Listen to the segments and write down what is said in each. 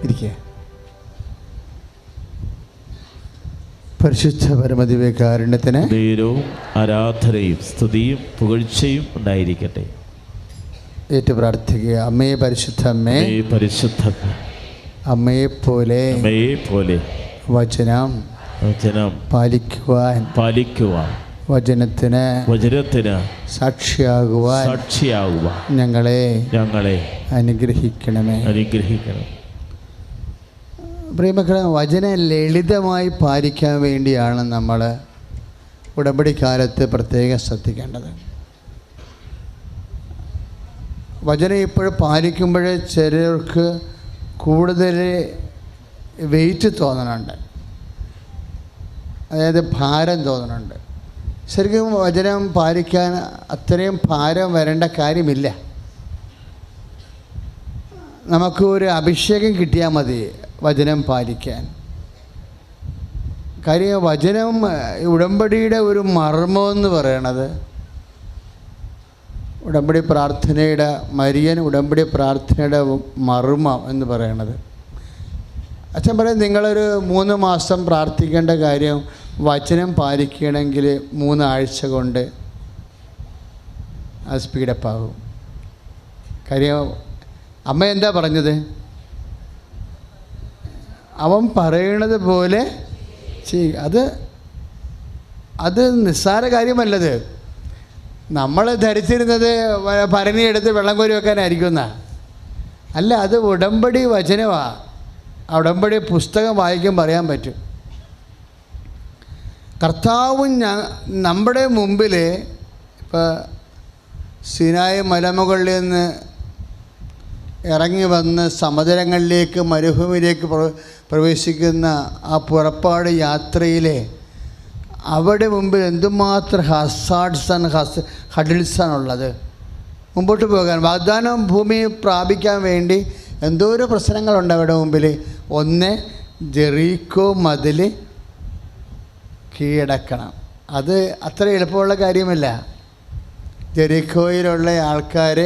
ഇരിക്കേ. പരിശുദ്ധ പരമദിവ്യകാരുണ്യത്തിന് ആരാധനയും സ്തുതിയും പുകഴ്ചയും ഉണ്ടായിരിക്കട്ടെ. ഏറ്റു പ്രാർത്ഥിക്കുക. അമ്മയെ പരിശുദ്ധ അമ്മേ, പരിശുദ്ധ അമ്മയെ പോലെ വചനം പാലിക്കുവാൻ വചനത്തിന് സാക്ഷിയാകുവാൻ ഞങ്ങളെ അനുഗ്രഹിക്കണമേ. പ്രിയമക്കളെ, വചനം ലളിതമായി പാലിക്കാൻ വേണ്ടിയാണ് നമ്മൾ ഉടമ്പടിക്കാലത്ത് പ്രത്യേകം ശ്രദ്ധിക്കേണ്ടത്. വചനം ഇപ്പോഴും പാലിക്കുമ്പോൾ ചിലർക്ക് കൂടുതൽ വെയിറ്റ് തോന്നണുണ്ട്, അതായത് ഭാരം തോന്നണുണ്ട്. ശരിക്കും വചനം പാലിക്കാൻ അത്രയും ഭാരം വരേണ്ട കാര്യമില്ല. നമുക്ക് ഒരു അഭിഷേകം കിട്ടിയാൽ മതി വചനം പാലിക്കാൻ. കാര്യം വചനം ഉടമ്പടിയുടെ ഒരു മർമ്മമെന്ന് പറയണത്, ഉടമ്പടി പ്രാർത്ഥനയുടെ മരിയൻ ഉടമ്പടി പ്രാർത്ഥനയുടെ മർമ്മം എന്ന് പറയണത്. അച്ഛൻ പറയും, നിങ്ങളൊരു 3 മാസം പ്രാർത്ഥിക്കേണ്ട കാര്യം വചനം പാലിക്കണമെങ്കിൽ 3 ആഴ്ച കൊണ്ട് അത് സ്പീഡപ്പാകും. കാര്യം അമ്മ എന്താ പറഞ്ഞത്? അവൻ പറയണത് പോലെ ചെയ്യും. അത് നിസ്സാര കാര്യമല്ലത്. നമ്മൾ ധരിച്ചിരുന്നത് ഭരണി എടുത്ത് വെള്ളം കോരി വെക്കാനായിരിക്കുന്ന അല്ല, അത് ഉടമ്പടി വചനമാണ്. ആ ഉടമ്പടി പുസ്തകം വായിക്കുമ്പോൾ പറയാൻ പറ്റും. കർത്താവും നമ്മുടെ മുമ്പിൽ ഇപ്പോൾ സിനായി മലമുകളിൽ നിന്ന് ഇറങ്ങി വന്ന് സമതലങ്ങളിലേക്ക് മരുഭൂമിയിലേക്ക് പ്രവേശിക്കുന്ന ആ പുറപ്പാട് യാത്രയിലെ അവിടെ മുമ്പിൽ എന്തുമാത്രം ഹഡിൽസാണുള്ളത്. മുമ്പോട്ട് പോകാൻ വാഗ്ദാന ഭൂമി പ്രാപിക്കാൻ വേണ്ടി എന്തോരോ പ്രശ്നങ്ങളുണ്ട് അവിടെ മുമ്പിൽ. ഒന്ന്, ജെറീക്കോ മതിൽ കീഴടക്കണം. അത് അത്ര എളുപ്പമുള്ള കാര്യമല്ല. ജെറീക്കോയിലുള്ള ആൾക്കാർ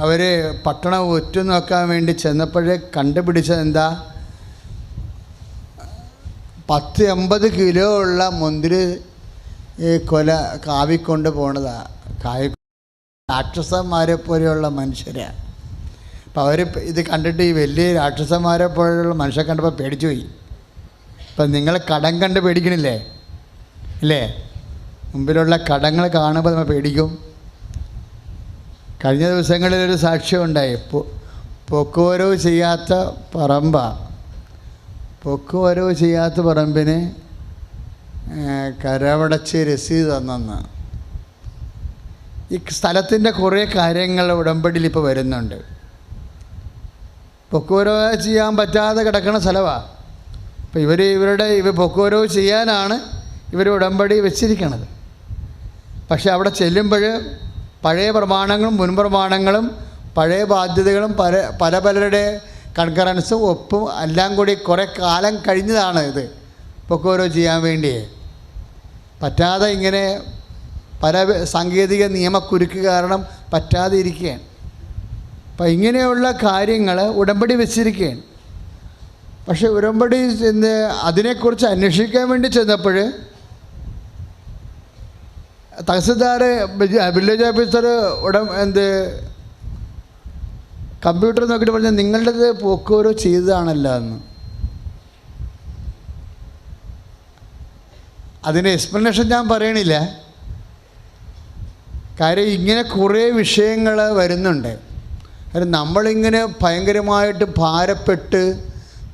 അവർ പട്ടണം ഉറ്റുനോക്കാൻ വേണ്ടി ചെന്നപ്പോഴേ കണ്ടുപിടിച്ചത് എന്താ? 10-80 കിലോ ഉള്ള മുന്തിരി കാവിക്കൊണ്ട് പോണതാണ്. രാക്ഷസന്മാരെ പോലെയുള്ള മനുഷ്യരാണ്. അപ്പം അവർ ഇത് കണ്ടിട്ട് ഈ വലിയ രാക്ഷസന്മാരെ പോലെയുള്ള മനുഷ്യരെ കണ്ടപ്പോൾ പേടിച്ചു പോയി. ഇപ്പം നിങ്ങൾ കടം കണ്ട് പേടിക്കണില്ലേ? ഇല്ലേ? മുമ്പിലുള്ള കടങ്ങൾ കാണുമ്പോൾ നമ്മൾ പേടിക്കും. കഴിഞ്ഞ ദിവസങ്ങളിലൊരു സാക്ഷ്യമുണ്ടായി. പൊക്കുവരവ് ചെയ്യാത്ത പറമ്പിന് കരവടച്ച് രസീത് തന്നെന്ന്. ഈ സ്ഥലത്തിൻ്റെ കുറേ കാര്യങ്ങൾ ഉടമ്പടിയിൽ ഇപ്പോൾ വരുന്നുണ്ട്. പൊക്കുവരവ് ചെയ്യാൻ പറ്റാതെ കിടക്കുന്ന സ്ഥലമാണ്. അപ്പോൾ ഇവരുടെ പൊക്കുവരവ് ചെയ്യാനാണ് ഇവർ ഉടമ്പടി വെച്ചിരിക്കണത്. പക്ഷെ അവിടെ ചെല്ലുമ്പോൾ പഴയ പ്രമാണങ്ങളും മുൻപ്രമാണങ്ങളും പഴയ ബാധ്യതകളും പലരുടെ കൺകറൻസും ഒപ്പും എല്ലാം കൂടി കുറേ കാലം കഴിഞ്ഞതാണ് ഇത് പൊക്കോരോ ചെയ്യാൻ വേണ്ടി. പറ്റാതെ ഇങ്ങനെ പല സാങ്കേതിക നിയമക്കുരുക്ക് കാരണം പറ്റാതെ ഇരിക്കുകയാണ്. അപ്പം ഇങ്ങനെയുള്ള കാര്യങ്ങൾ ഉടമ്പടി വെച്ചിരിക്കുകയാണ്. പക്ഷെ ഉടമ്പടി അതിനെക്കുറിച്ച് അന്വേഷിക്കാൻ വേണ്ടി ചെന്നപ്പോൾ തഹസിൽദാർ വില്ലേജ് ഓഫീസർ കമ്പ്യൂട്ടർ നോക്കിയിട്ട് പറഞ്ഞാൽ നിങ്ങളുടേത് പൊക്കോരോ ചെയ്തതാണല്ലോ എന്ന്. അതിന് എക്സ്പ്ലനേഷൻ ഞാൻ പറയണില്ല. കാര്യം ഇങ്ങനെ കുറേ വിഷയങ്ങൾ വരുന്നുണ്ട്. കാര്യം നമ്മളിങ്ങനെ ഭയങ്കരമായിട്ട് ഭാരപ്പെട്ട്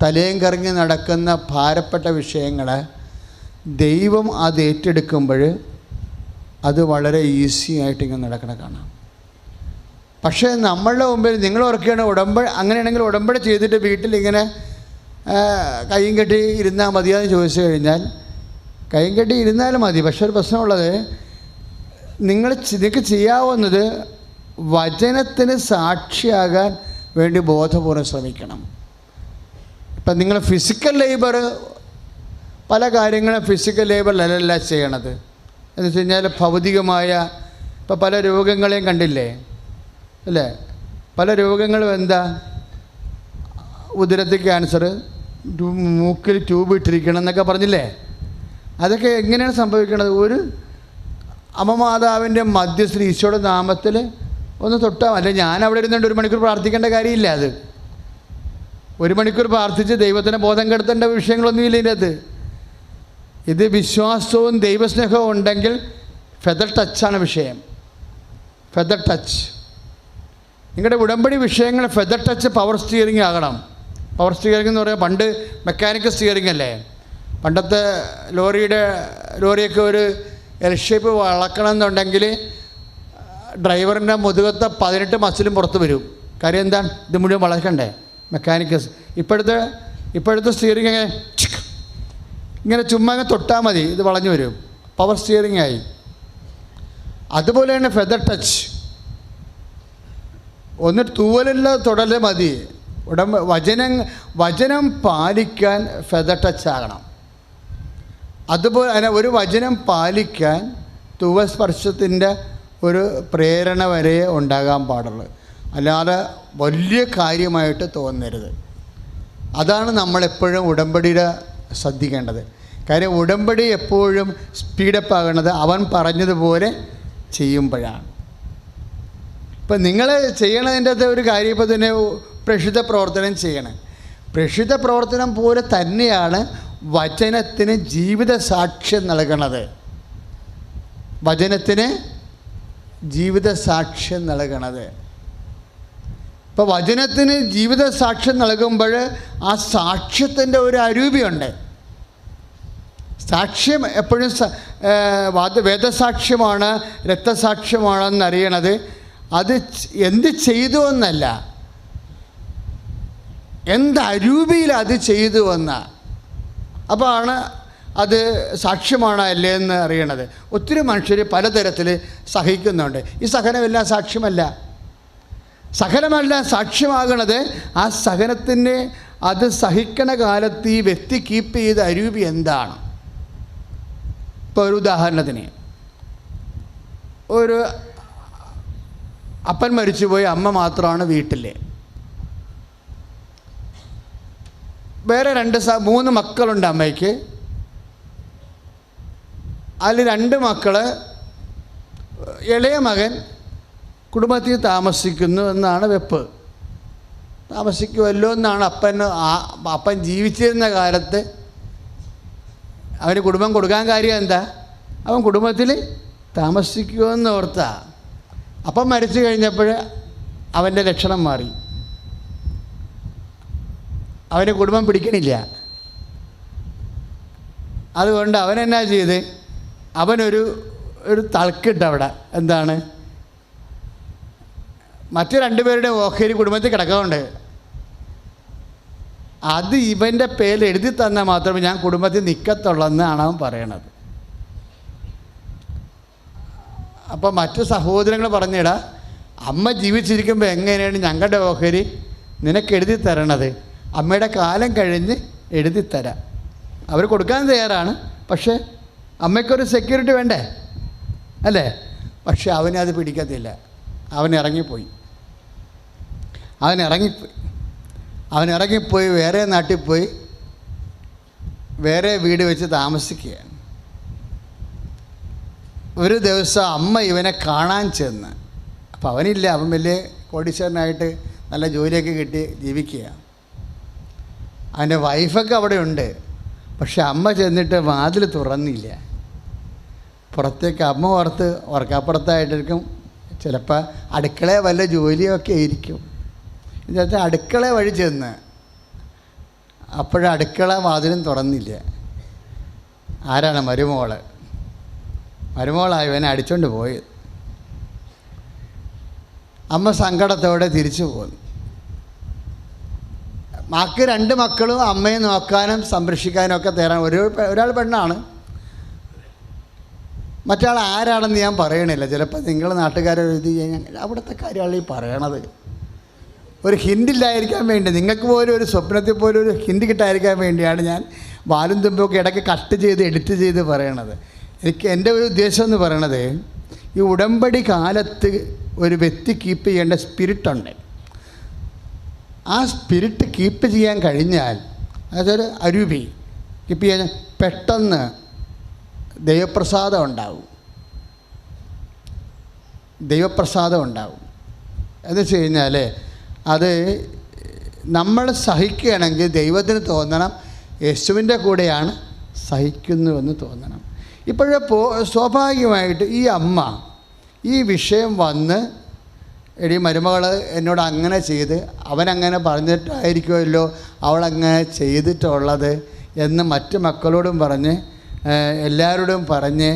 തലയും കറങ്ങി നടക്കുന്ന ഭാരപ്പെട്ട വിഷയങ്ങൾ ദൈവം അത് ഏറ്റെടുക്കുമ്പോൾ അത് വളരെ ഈസി ആയിട്ട് ഇങ്ങനെ നടക്കണ കാണാം. പക്ഷേ നമ്മളുടെ മുമ്പിൽ നിങ്ങൾ ഓർക്കുകയാണ് അങ്ങനെയാണെങ്കിൽ ഉടമ്പടി ചെയ്തിട്ട് വീട്ടിലിങ്ങനെ കയ്യും കെട്ടി ഇരുന്നാൽ മതിയാന്ന് ചോദിച്ചു കഴിഞ്ഞാൽ കയ്യും കെട്ടി ഇരുന്നാലും മതി. പക്ഷേ ഒരു പ്രശ്നമുള്ളത്, നിങ്ങൾക്ക് ചെയ്യാവുന്നത് വചനത്തിന് സാക്ഷിയാകാൻ വേണ്ടി ബോധപൂർവ്വം ശ്രമിക്കണം. ഇപ്പം നിങ്ങൾ ഫിസിക്കൽ ലേബർ, പല കാര്യങ്ങളും ഫിസിക്കൽ ലേബറിലല്ല ചെയ്യണത്. എന്ന് വെച്ച് കഴിഞ്ഞാൽ ഭൗതികമായ ഇപ്പം പല രോഗങ്ങളെയും കണ്ടില്ലേ അല്ലേ? പല രോഗങ്ങളും എന്താ? ഉദരത്തിൽ ക്യാൻസർ, മൂക്കിൽ ട്യൂബ് ഇട്ടിരിക്കണം എന്നൊക്കെ പറഞ്ഞില്ലേ? അതൊക്കെ എങ്ങനെയാണ് സംഭവിക്കുന്നത്? ഒരു അമ്മമാതാവിൻ്റെ മധ്യസ്ഥ ഈശോയുടെ നാമത്തിൽ ഒന്ന് തൊട്ടാൽ, അല്ല ഞാൻ അവിടെ ഇരുന്നുകൊണ്ട് 1 മണിക്കൂർ പ്രാർത്ഥിക്കേണ്ട കാര്യമില്ല. അത് 1 മണിക്കൂർ പ്രാർത്ഥിച്ച് ദൈവത്തിന് ബോധം കെടുത്തേണ്ട വിഷയങ്ങളൊന്നുമില്ല ഇതിനകത്ത്. ഇത് വിശ്വാസവും ദൈവസ്നേഹവും ഉണ്ടെങ്കിൽ ഫെദർ ടച്ചാണ് വിഷയം. Feather touch. നിങ്ങളുടെ ഉടമ്പടി വിഷയങ്ങൾ ഫെദർ ടച്ച് പവർ സ്റ്റിയറിംഗ് ആകണം. പവർ സ്റ്റിയറിംഗ് എന്ന് പറയുമ്പോൾ പണ്ട് മെക്കാനിക്കൽ സ്റ്റിയറിംഗ് അല്ലേ? പണ്ടത്തെ ലോറിയൊക്കെ ഒരു എൽ ഷേപ്പ് വളക്കണം എന്നുണ്ടെങ്കിൽ ഡ്രൈവറിൻ്റെ മുതുകത്തെ 18 മസിലും പുറത്ത് വരും. കാര്യം എന്താണ്? ഇത് മുഴുവൻ വളക്കണ്ടേ? മെക്കാനിക്കൽ. ഇപ്പോഴത്തെ സ്റ്റിയറിംഗ് ഇങ്ങനെ ചുമ്മാ തൊട്ടാൽ മതി, ഇത് വളഞ്ഞു വരും. പവർ സ്റ്റിയറിംഗ് ആയി. അതുപോലെയാണ് ഫെദർ ടച്ച്. ഒന്ന് തൂവലില്ല തൊടൽ മതി. വചനം പാലിക്കാൻ ഫെദർ ടച്ച് ആകണം. അതുപോലെ ഒരു വചനം പാലിക്കാൻ തൂവൽ സ്പർശത്തിൻ്റെ ഒരു പ്രേരണ വരെ ഉണ്ടാകാൻ പാടുള്ളൂ. അല്ലാതെ വലിയ കാര്യമായിട്ട് തോന്നരുത്. അതാണ് നമ്മളെപ്പോഴും ഉടമ്പടിയുടെ ശ്രദ്ധിക്കേണ്ടത്. കാര്യം ഉടമ്പടി എപ്പോഴും സ്പീഡപ്പ് ആകണത് അവൻ പറഞ്ഞതുപോലെ ചെയ്യുമ്പോഴാണ്. ഇപ്പം നിങ്ങൾ ചെയ്യണതിൻ്റെ അകത്ത് ഒരു കാര്യം ഇപ്പോൾ തന്നെ പ്രേക്ഷിത പ്രവർത്തനം ചെയ്യണം. പ്രേക്ഷിത പ്രവർത്തനം പോലെ തന്നെയാണ് വചനത്തിന് ജീവിത സാക്ഷ്യം നൽകണത്. വചനത്തിന് ജീവിത സാക്ഷ്യം നൽകണത്. ഇപ്പോൾ വചനത്തിന് ജീവിത സാക്ഷ്യം നൽകുമ്പോൾ ആ സാക്ഷ്യത്തിൻ്റെ ഒരു അരൂപിയുണ്ട്. സാക്ഷ്യം എപ്പോഴും വേദസാക്ഷ്യമാണ്, രക്തസാക്ഷ്യമാണെന്നറിയണത് അത് എന്ത് ചെയ്തു എന്നല്ല, എന്ത് അരൂപിയിൽ അത് ചെയ്തു എന്ന. അപ്പോൾ ആണ് അത് സാക്ഷ്യമാണോ അല്ലേ എന്ന് അറിയണത്. ഒത്തിരി മനുഷ്യർ പലതരത്തിൽ സഹിക്കുന്നുണ്ട്. ഈ സഹനമെല്ലാം സാക്ഷ്യമല്ല. സഹനമെല്ലാം സാക്ഷ്യമാകണത് ആ സഹനത്തിൻ്റെ അത് സഹിക്കണ കാലത്ത് ഈ വ്യക്തി കീപ്പ് ചെയ്ത അരൂപി എന്താണ്. ഇപ്പോൾ ഒരു ഉദാഹരണത്തിന്, ഒരു അപ്പൻ മരിച്ചുപോയി, അമ്മ മാത്രമാണ് വീട്ടിൽ. വേറെ 3 മക്കളുണ്ട് അമ്മയ്ക്ക്. അതിൽ 2 മക്കൾ, ഇളയ മകൻ കുടുംബത്തിൽ താമസിക്കുന്നു എന്നാണ് വെപ്പ്. താമസിക്കുമല്ലോ എന്നാണ് അപ്പൻ ജീവിച്ചിരുന്ന കാലത്ത് അവന് കുടുംബം കൊടുക്കാൻ കാര്യം എന്താ? അവൻ കുടുംബത്തിൽ താമസിക്കുമെന്ന് ഓർത്താ. അപ്പം മരിച്ചു കഴിഞ്ഞപ്പോൾ അവൻ്റെ ലക്ഷണം മാറി. അവന് കുടുംബം പിടിക്കണില്ല. അതുകൊണ്ട് അവനെന്നാ ചെയ്ത്, അവനൊരു തളക്കിട്ട് അവിടെ എന്താണ്, മറ്റു 2 പേരുടെ ഓഹരി കുടുംബത്തിൽ കിടക്കുന്നുണ്ട്. അത് ഇവൻ്റെ പേരിൽ എഴുതി തന്നാൽ മാത്രമേ ഞാൻ കുടുംബത്തിൽ നിൽക്കത്തുള്ളെന്നാണ് അവൻ പറയണത്. അപ്പോൾ മറ്റു സഹോദരങ്ങൾ പറഞ്ഞിടാ, അമ്മ ജീവിച്ചിരിക്കുമ്പോൾ എങ്ങനെയാണ് ഞങ്ങളുടെ ഓഹരി നിനക്ക് എഴുതി തരണത്? അമ്മയുടെ കാലം കഴിഞ്ഞ് എഴുതി തരാം. അവർ കൊടുക്കാൻ തയ്യാറാണ്, പക്ഷേ അമ്മയ്ക്കൊരു സെക്യൂരിറ്റി വേണ്ടേ അല്ലേ? പക്ഷെ അവനത് പിടിക്കത്തില്ല. അവൻ ഇറങ്ങിപ്പോയി. വേറെ നാട്ടിൽ പോയി വേറെ വീട് വെച്ച് താമസിക്കുകയാണ്. ഒരു ദിവസം അമ്മ ഇവനെ കാണാൻ ചെന്ന്. അപ്പം അവനില്ല, അവൻ വലിയ കോടീശ്വരനായിട്ട് നല്ല ജോലിയൊക്കെ കിട്ടി ജീവിക്കുക. അവൻ്റെ വൈഫൊക്കെ അവിടെ ഉണ്ട്. പക്ഷെ അമ്മ ചെന്നിട്ട് വാതിൽ തുറന്നില്ല. പുറത്തേക്ക് അമ്മ ഓർക്കപ്പുറത്തായിട്ടിരിക്കും. ചിലപ്പോൾ അടുക്കളയിൽ വല്ല ജോലിയൊക്കെ ആയിരിക്കും. എന്നുവെച്ചാൽ അടുക്കള വഴി ചെന്ന് അപ്പോഴടുക്കള വാതിലും തുറന്നില്ല. ആരാണ്? മരുമോളായി ഇവനെ അടിച്ചുകൊണ്ട് പോയി. അമ്മ സങ്കടത്തോടെ തിരിച്ചു പോന്നു. 2 മക്കളും അമ്മയെ നോക്കാനും സംരക്ഷിക്കാനും ഒക്കെ തരാൻ ഒരാൾ പെണ്ണാണ്, മറ്റാൾ ആരാണെന്ന് ഞാൻ പറയണില്ല. ചിലപ്പോൾ നിങ്ങൾ നാട്ടുകാരെ എഴുതി കഴിഞ്ഞാൽ അവിടുത്തെ കാര്യമാണ് ഈ പറയണത്. ഒരു ഹിൻഡില്ലായിരിക്കാൻ വേണ്ടി, നിങ്ങൾക്ക് പോലും ഒരു സ്വപ്നത്തിൽ പോലും ഒരു ഹിൻഡ് കിട്ടാതിരിക്കാൻ വേണ്ടിയാണ് ഞാൻ വാലും തുമ്പൊക്കെ ഇടയ്ക്ക് കട്ട് ചെയ്ത് എഡിറ്റ് ചെയ്ത് പറയണത്. എൻ്റെ ഒരു ഉദ്ദേശം എന്ന് പറയണത്, ഈ ഉടമ്പടി കാലത്ത് ഒരു വ്യക്തി കീപ്പ് ചെയ്യേണ്ട സ്പിരിറ്റുണ്ട്. ആ സ്പിരിറ്റ് കീപ്പ് ചെയ്യാൻ കഴിഞ്ഞാൽ, അതൊരു അരൂപി കീപ്പ് ചെയ്യാൻ പെട്ടെന്ന് ദൈവപ്രസാദം ഉണ്ടാവും. എന്ന് വെച്ച് കഴിഞ്ഞാൽ അത് നമ്മൾ സഹിക്കുകയാണെങ്കിൽ ദൈവത്തിന് തോന്നണം യേശുവിൻ്റെ കൂടെയാണ് സഹിക്കുന്നുവെന്ന് തോന്നണം. ഇപ്പോഴേ സ്വാഭാവികമായിട്ട് ഈ അമ്മ ഈ വിഷയം വന്ന്, എടി മരുമകൾ എന്നോട് അങ്ങനെ ചെയ്ത്, അവനങ്ങനെ പറഞ്ഞിട്ടായിരിക്കുമല്ലോ അവളങ്ങനെ ചെയ്തിട്ടുള്ളത് എന്ന് മറ്റ് മക്കളോടും പറഞ്ഞ്, എല്ലാവരോടും പറഞ്ഞ്,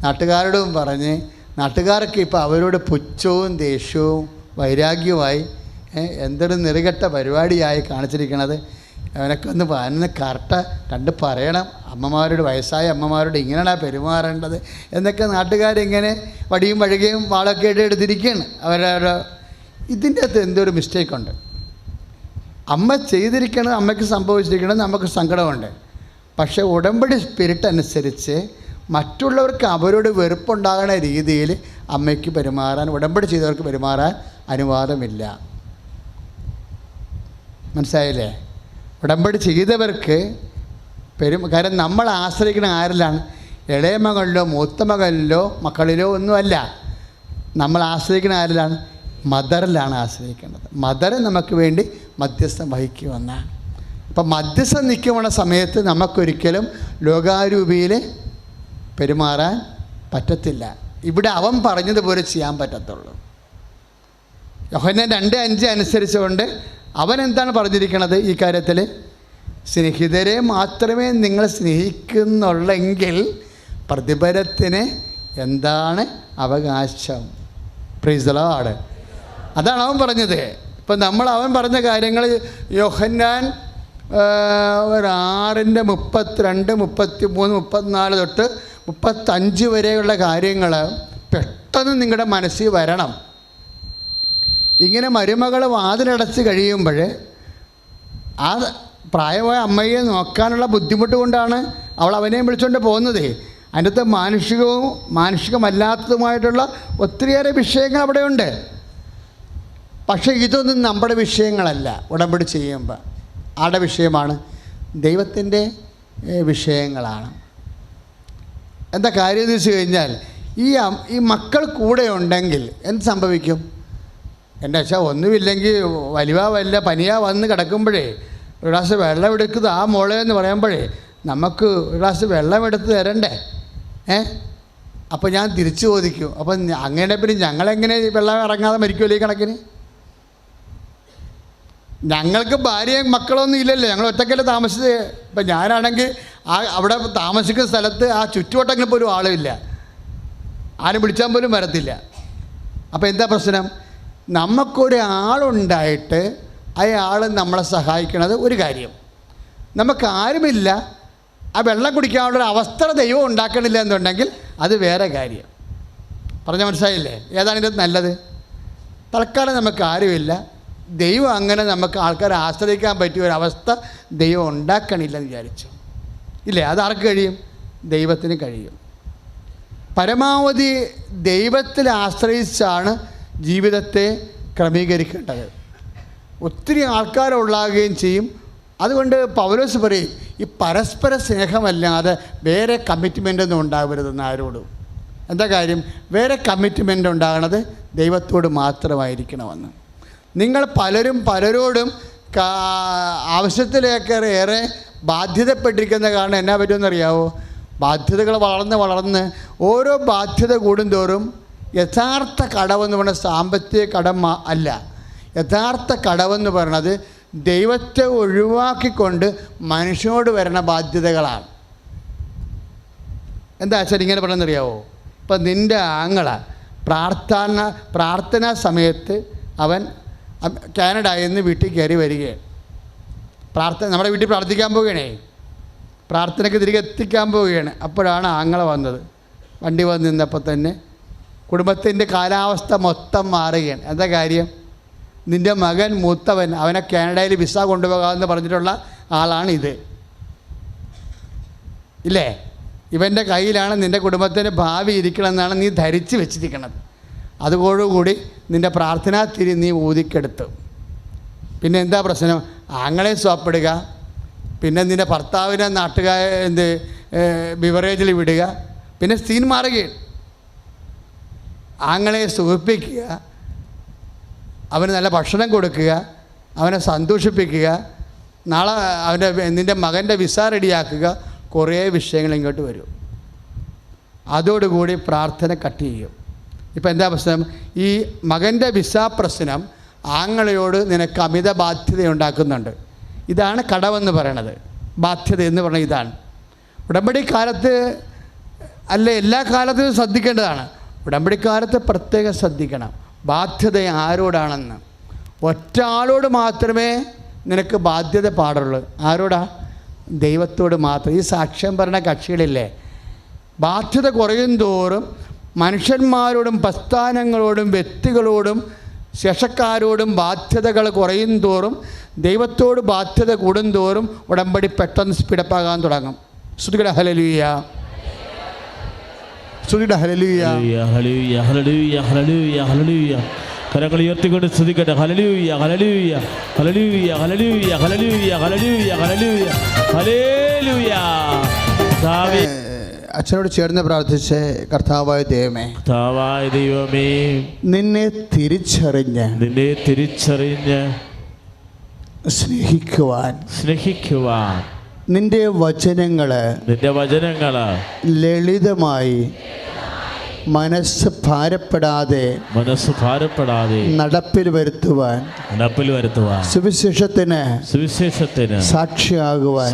നാട്ടുകാരോടും പറഞ്ഞ്, നാട്ടുകാർക്ക് ഇപ്പോൾ അവരോട് പുച്ഛവും ദേഷ്യവും വൈരാഗ്യവുമായി, എന്തൊരു നെറുകെട്ട പരിപാടിയായി കാണിച്ചിരിക്കണത്. അവനൊക്കെ ഒന്ന് കറക്റ്റ് കണ്ട് പറയണം, അമ്മമാരോട്, വയസ്സായ അമ്മമാരോട് ഇങ്ങനെയാണ് പെരുമാറേണ്ടത് എന്നൊക്കെ നാട്ടുകാരിങ്ങനെ വടിയും വഴുകയും വാളൊക്കെ എടുത്തിരിക്കുകയാണ്. അവരുടെ ഇതിൻ്റെ അകത്ത് എന്തൊരു മിസ്റ്റേക്കുണ്ട്. അമ്മ ചെയ്തിരിക്കണത്, അമ്മയ്ക്ക് സംഭവിച്ചിരിക്കണത് നമുക്ക് സങ്കടമുണ്ട്. പക്ഷേ ഉടമ്പടി സ്പിരിറ്റ് അനുസരിച്ച് മറ്റുള്ളവർക്ക് അവരോട് വെറുപ്പുണ്ടാകുന്ന രീതിയിൽ അമ്മയ്ക്ക് പെരുമാറാൻ, ഉടമ്പടി ചെയ്തവർക്ക് പെരുമാറാൻ അനുവാദമില്ല. മനസ്സിലായില്ലേ? ഉടമ്പടി ചെയ്തവർക്ക് കാരണം നമ്മൾ ആശ്രയിക്കുന്ന ആരിലാണ്? ഇളയ മകളിലോ മൂത്ത മകളിലോ മക്കളിലോ ഒന്നുമല്ല. നമ്മൾ ആശ്രയിക്കുന്ന ആരിലാണ്? മദറിലാണ് ആശ്രയിക്കേണ്ടത്. മദർ നമുക്ക് വേണ്ടി മധ്യസ്ഥം വഹിക്കുമെന്ന. അപ്പം മധ്യസ്ഥം നിൽക്കുന്ന സമയത്ത് നമുക്കൊരിക്കലും ലോകാരൂപിയിൽ പെരുമാറാൻ പറ്റത്തില്ല. ഇവിടെ അവൻ പറഞ്ഞതുപോലെ ചെയ്യാൻ പറ്റത്തുള്ളൂ. യോഹന്നാൻ 2:5 അനുസരിച്ചുകൊണ്ട് അവൻ എന്താണ് പറഞ്ഞിരിക്കുന്നത് ഈ കാര്യത്തിൽ? സ്നേഹിതരെ മാത്രമേ നിങ്ങൾ സ്നേഹിക്കുന്നുള്ളെങ്കിൽ പ്രതിഫലത്തിന് എന്താണ് അവകാശം? Price the Lord. അതാണ് അവൻ പറഞ്ഞത്. ഇപ്പം അവൻ പറഞ്ഞ കാര്യങ്ങൾ യോഹന്നാൻ 6:32, 33, 34 തൊട്ട് 35 വരെയുള്ള കാര്യങ്ങൾ പെട്ടെന്ന് നിങ്ങളുടെ മനസ്സിൽ വരണം. ഇങ്ങനെ മരുമകൾ വാതിലടച്ച് കഴിയുമ്പോൾ ആ പ്രായമായ അമ്മയെ നോക്കാനുള്ള ബുദ്ധിമുട്ട് കൊണ്ടാണ് അവൾ അവനെയും വിളിച്ചുകൊണ്ട് പോകുന്നത്. അതിനകത്ത് മാനുഷികവും മാനുഷികമല്ലാത്തതുമായിട്ടുള്ള ഒത്തിരിയേറെ വിഷയങ്ങൾ അവിടെയുണ്ട്. പക്ഷേ ഇതൊന്നും നമ്മുടെ വിഷയങ്ങളല്ല. ഉടമ്പടി ചെയ്യുമ്പോൾ ആരുടെ വിഷയമാണ്? ദൈവത്തിൻ്റെ വിഷയങ്ങളാണ്. എന്താ കാര്യം എന്ന് വെച്ച് കഴിഞ്ഞാൽ, ഈ മക്കൾ കൂടെ ഉണ്ടെങ്കിൽ എന്ത് സംഭവിക്കും? എൻ്റെ അച്ഛാ ഒന്നുമില്ലെങ്കിൽ വല്ല പനിയാ വന്ന് കിടക്കുമ്പോഴേ ഒരു ഗ്ലാസ് വെള്ളം എടുക്കുന്നത് ആ മോളെ എന്ന് പറയുമ്പോഴേ നമുക്ക് ഒരു ഗ്ലാസ് വെള്ളം എടുത്ത് തരണ്ടേ? അപ്പോൾ ഞാൻ തിരിച്ചു ചോദിക്കും, അപ്പം അങ്ങനെ പിന്നെ ഞങ്ങളെങ്ങനെ വെള്ളം ഇറങ്ങാതെ മരിക്കുമല്ലോ ഈ കണക്കിന്? ഞങ്ങൾക്ക് ഭാര്യയും മക്കളൊന്നും ഇല്ലല്ലോ, ഞങ്ങൾ ഒറ്റക്കല്ലേ താമസിച്ചത്. ഇപ്പം ഞാനാണെങ്കിൽ അവിടെ താമസിക്കുന്ന സ്ഥലത്ത് ആ ചുറ്റുവട്ടങ്ങളിൽ പോലും ആളുമില്ല, ആരും വിളിച്ചാൽ പോലും വരത്തില്ല. അപ്പോൾ എന്താ പ്രശ്നം? നമുക്കൊരാളുണ്ടായിട്ട് അയാൾ നമ്മളെ സഹായിക്കണത് ഒരു കാര്യം, നമുക്കാരുമില്ല, ആ വെള്ളം കുടിക്കാനുള്ളൊരു അവസ്ഥ ദൈവം ഉണ്ടാക്കണില്ല എന്നുണ്ടെങ്കിൽ അത് വേറെ കാര്യം. പറഞ്ഞാൽ മനസ്സിലായില്ലേ? ഏതാണ് ഇതിന് നല്ലത്? തൽക്കാലം നമുക്ക് ആരുമില്ല, ദൈവം അങ്ങനെ നമുക്ക് ആൾക്കാരെ ആശ്രയിക്കാൻ പറ്റിയ ഒരവസ്ഥ ദൈവം ഉണ്ടാക്കണില്ലെന്ന് വിചാരിച്ചു ഇല്ലേ? അതാർക്ക് കഴിയും? ദൈവത്തിന് കഴിയും. പരമാവധി ദൈവത്തിൽ ആശ്രയിച്ചാണ് ജീവിതത്തെ ക്രമീകരിക്കേണ്ടത്. ഒത്തിരി ആൾക്കാരുണ്ടാകുകയും ചെയ്യും. അതുകൊണ്ട് പൗലോസ് പറയും, ഈ പരസ്പര സ്നേഹമല്ലാതെ വേറെ കമ്മിറ്റ്മെൻ്റൊന്നും ഉണ്ടാവരുതെന്ന് ആരോടും. എന്താ കാര്യം? വേറെ കമ്മിറ്റ്മെൻ്റ് ഉണ്ടാകണത് ദൈവത്തോട് മാത്രമായിരിക്കണമെന്ന്. നിങ്ങൾ പലരോടും ആവശ്യത്തിലേക്കേറെ ബാധ്യതപ്പെട്ടിരിക്കുന്ന കാരണം എന്നാ പറ്റുമെന്നറിയാവോ? ബാധ്യതകൾ വളർന്ന് ഓരോ ബാധ്യത കൂടുന്തോറും യഥാർത്ഥ കടമെന്ന് പറയുന്നത് സാമ്പത്തിക കടം അല്ല. യഥാർത്ഥ കടമെന്ന് പറയുന്നത് ദൈവത്തെ ഒഴിവാക്കിക്കൊണ്ട് മനുഷ്യനോട് വരുന്ന ബാധ്യതകളാണ്. എന്താ അച്ഛൻ ഇങ്ങനെ പറയുന്നറിയാവോ? ഇപ്പം നിൻ്റെ ആങ്ങള പ്രാർത്ഥനാ സമയത്ത് അവൻ കാനഡയിൽ നിന്ന് വീട്ടിൽ കയറി വരികയാണ്. നമ്മുടെ വീട്ടിൽ പ്രാർത്ഥിക്കാൻ പോവുകയാണേ, പ്രാർത്ഥനയ്ക്ക് തിരികെ എത്തിക്കാൻ പോവുകയാണ്. അപ്പോഴാണ് ആങ്ങള വന്നത്. വണ്ടി വന്ന് നിന്നപ്പോൾ തന്നെ കുടുംബത്തിൻ്റെ കാലാവസ്ഥ മൊത്തം മാറുകയാണ്. എന്താ കാര്യം? നിൻ്റെ മകൻ മൂത്തവൻ അവനെ കാനഡയിൽ വിസ കൊണ്ടുപോകാമെന്ന് പറഞ്ഞിട്ടുള്ള ആളാണിത് ഇല്ലേ? ഇവൻ്റെ കയ്യിലാണ് നിൻ്റെ കുടുംബത്തിൻ്റെ ഭാവി ഇരിക്കണമെന്നാണ് നീ ധരിച്ച് വെച്ചിരിക്കുന്നത്. അതോടുകൂടി നിൻ്റെ പ്രാർത്ഥനാ തിരി നീ ഊതിക്കെടുത്തു. പിന്നെ എന്താ പ്രശ്നം? ആങ്ങളെ സോപ്പിടുക, പിന്നെ നിൻ്റെ ഭർത്താവിനെ ബിവറേജിൽ വിടുക, പിന്നെ സീൻ മാറുകയാണ്. ആങ്ങളെ സുഖിപ്പിക്കുക, അവന് നല്ല ഭക്ഷണം കൊടുക്കുക, അവനെ സന്തോഷിപ്പിക്കുക, നാളെ നിൻ്റെ മകൻ്റെ വിസ റെഡിയാക്കുക, കുറേ വിഷയങ്ങൾ ഇങ്ങോട്ട് വരും. അതോടുകൂടി പ്രാർത്ഥന കട്ട് ചെയ്യും. ഇപ്പം എന്താ പ്രശ്നം? ഈ മകൻ്റെ വിസ പ്രശ്നം ആങ്ങളയോട് നിനക്ക് അമിത ബാധ്യത ഉണ്ടാക്കുന്നുണ്ട്. ഇതാണ് കടമെന്ന് പറയണത്. ബാധ്യത എന്ന് പറഞ്ഞാൽ ഇതാണ്. ഉടമ്പടി കാലത്ത് അല്ല, എല്ലാ കാലത്തും ശ്രദ്ധിക്കേണ്ടതാണ്. ഉടമ്പടി കാലത്ത് പ്രത്യേകം ശ്രദ്ധിക്കണം ബാധ്യത ആരോടാണെന്ന്. ഒറ്റ ആളോട് മാത്രമേ നിനക്ക് ബാധ്യത പാടുള്ളൂ. ആരോടാ? ദൈവത്തോട് മാത്രം. ഈ സാക്ഷ്യം പറഞ്ഞ കക്ഷികളില്ലേ, ബാധ്യത കുറയും തോറും മനുഷ്യന്മാരോടും പ്രസ്ഥാനങ്ങളോടും വ്യക്തികളോടും ശേഷക്കാരോടും ബാധ്യതകൾ കുറയും തോറും ദൈവത്തോട് ബാധ്യത കൂടും തോറും ഉടമ്പടി പെട്ടെന്ന് സ്പീഡപ്പാകാൻ തുടങ്ങും. ശ്രുതിയുടെ ഹല്ലേലൂയ, ശ്രുതിയുടെ hallelujah, hallelujah, hallelujah, hallelujah, hallelujah. കരങ്ങൾ ഉയർത്തിക്കൊണ്ട് സ്തുതിക്കട്ടെ. Hallelujah, hallelujah, hallelujah, hallelujah, hallelujah, hallelujah, hallelujah, hallelujah. അച്ഛനോട് ചേർന്ന് പ്രാർത്ഥിച്ച്, കർത്താവായ ദൈവമേ, കർത്താവായ ദൈവമേ, നിന്നെ തിരിച്ചറിഞ്ഞ് സ്നേഹിക്കുവാൻ നിന്റെ വചനങ്ങള് ലളിതമായി മനസ്സ് ഭാരപ്പെടാതെ നടപ്പിൽ വരുത്തുവാൻ സുവിശേഷത്തിന് സാക്ഷിയാകുവാൻ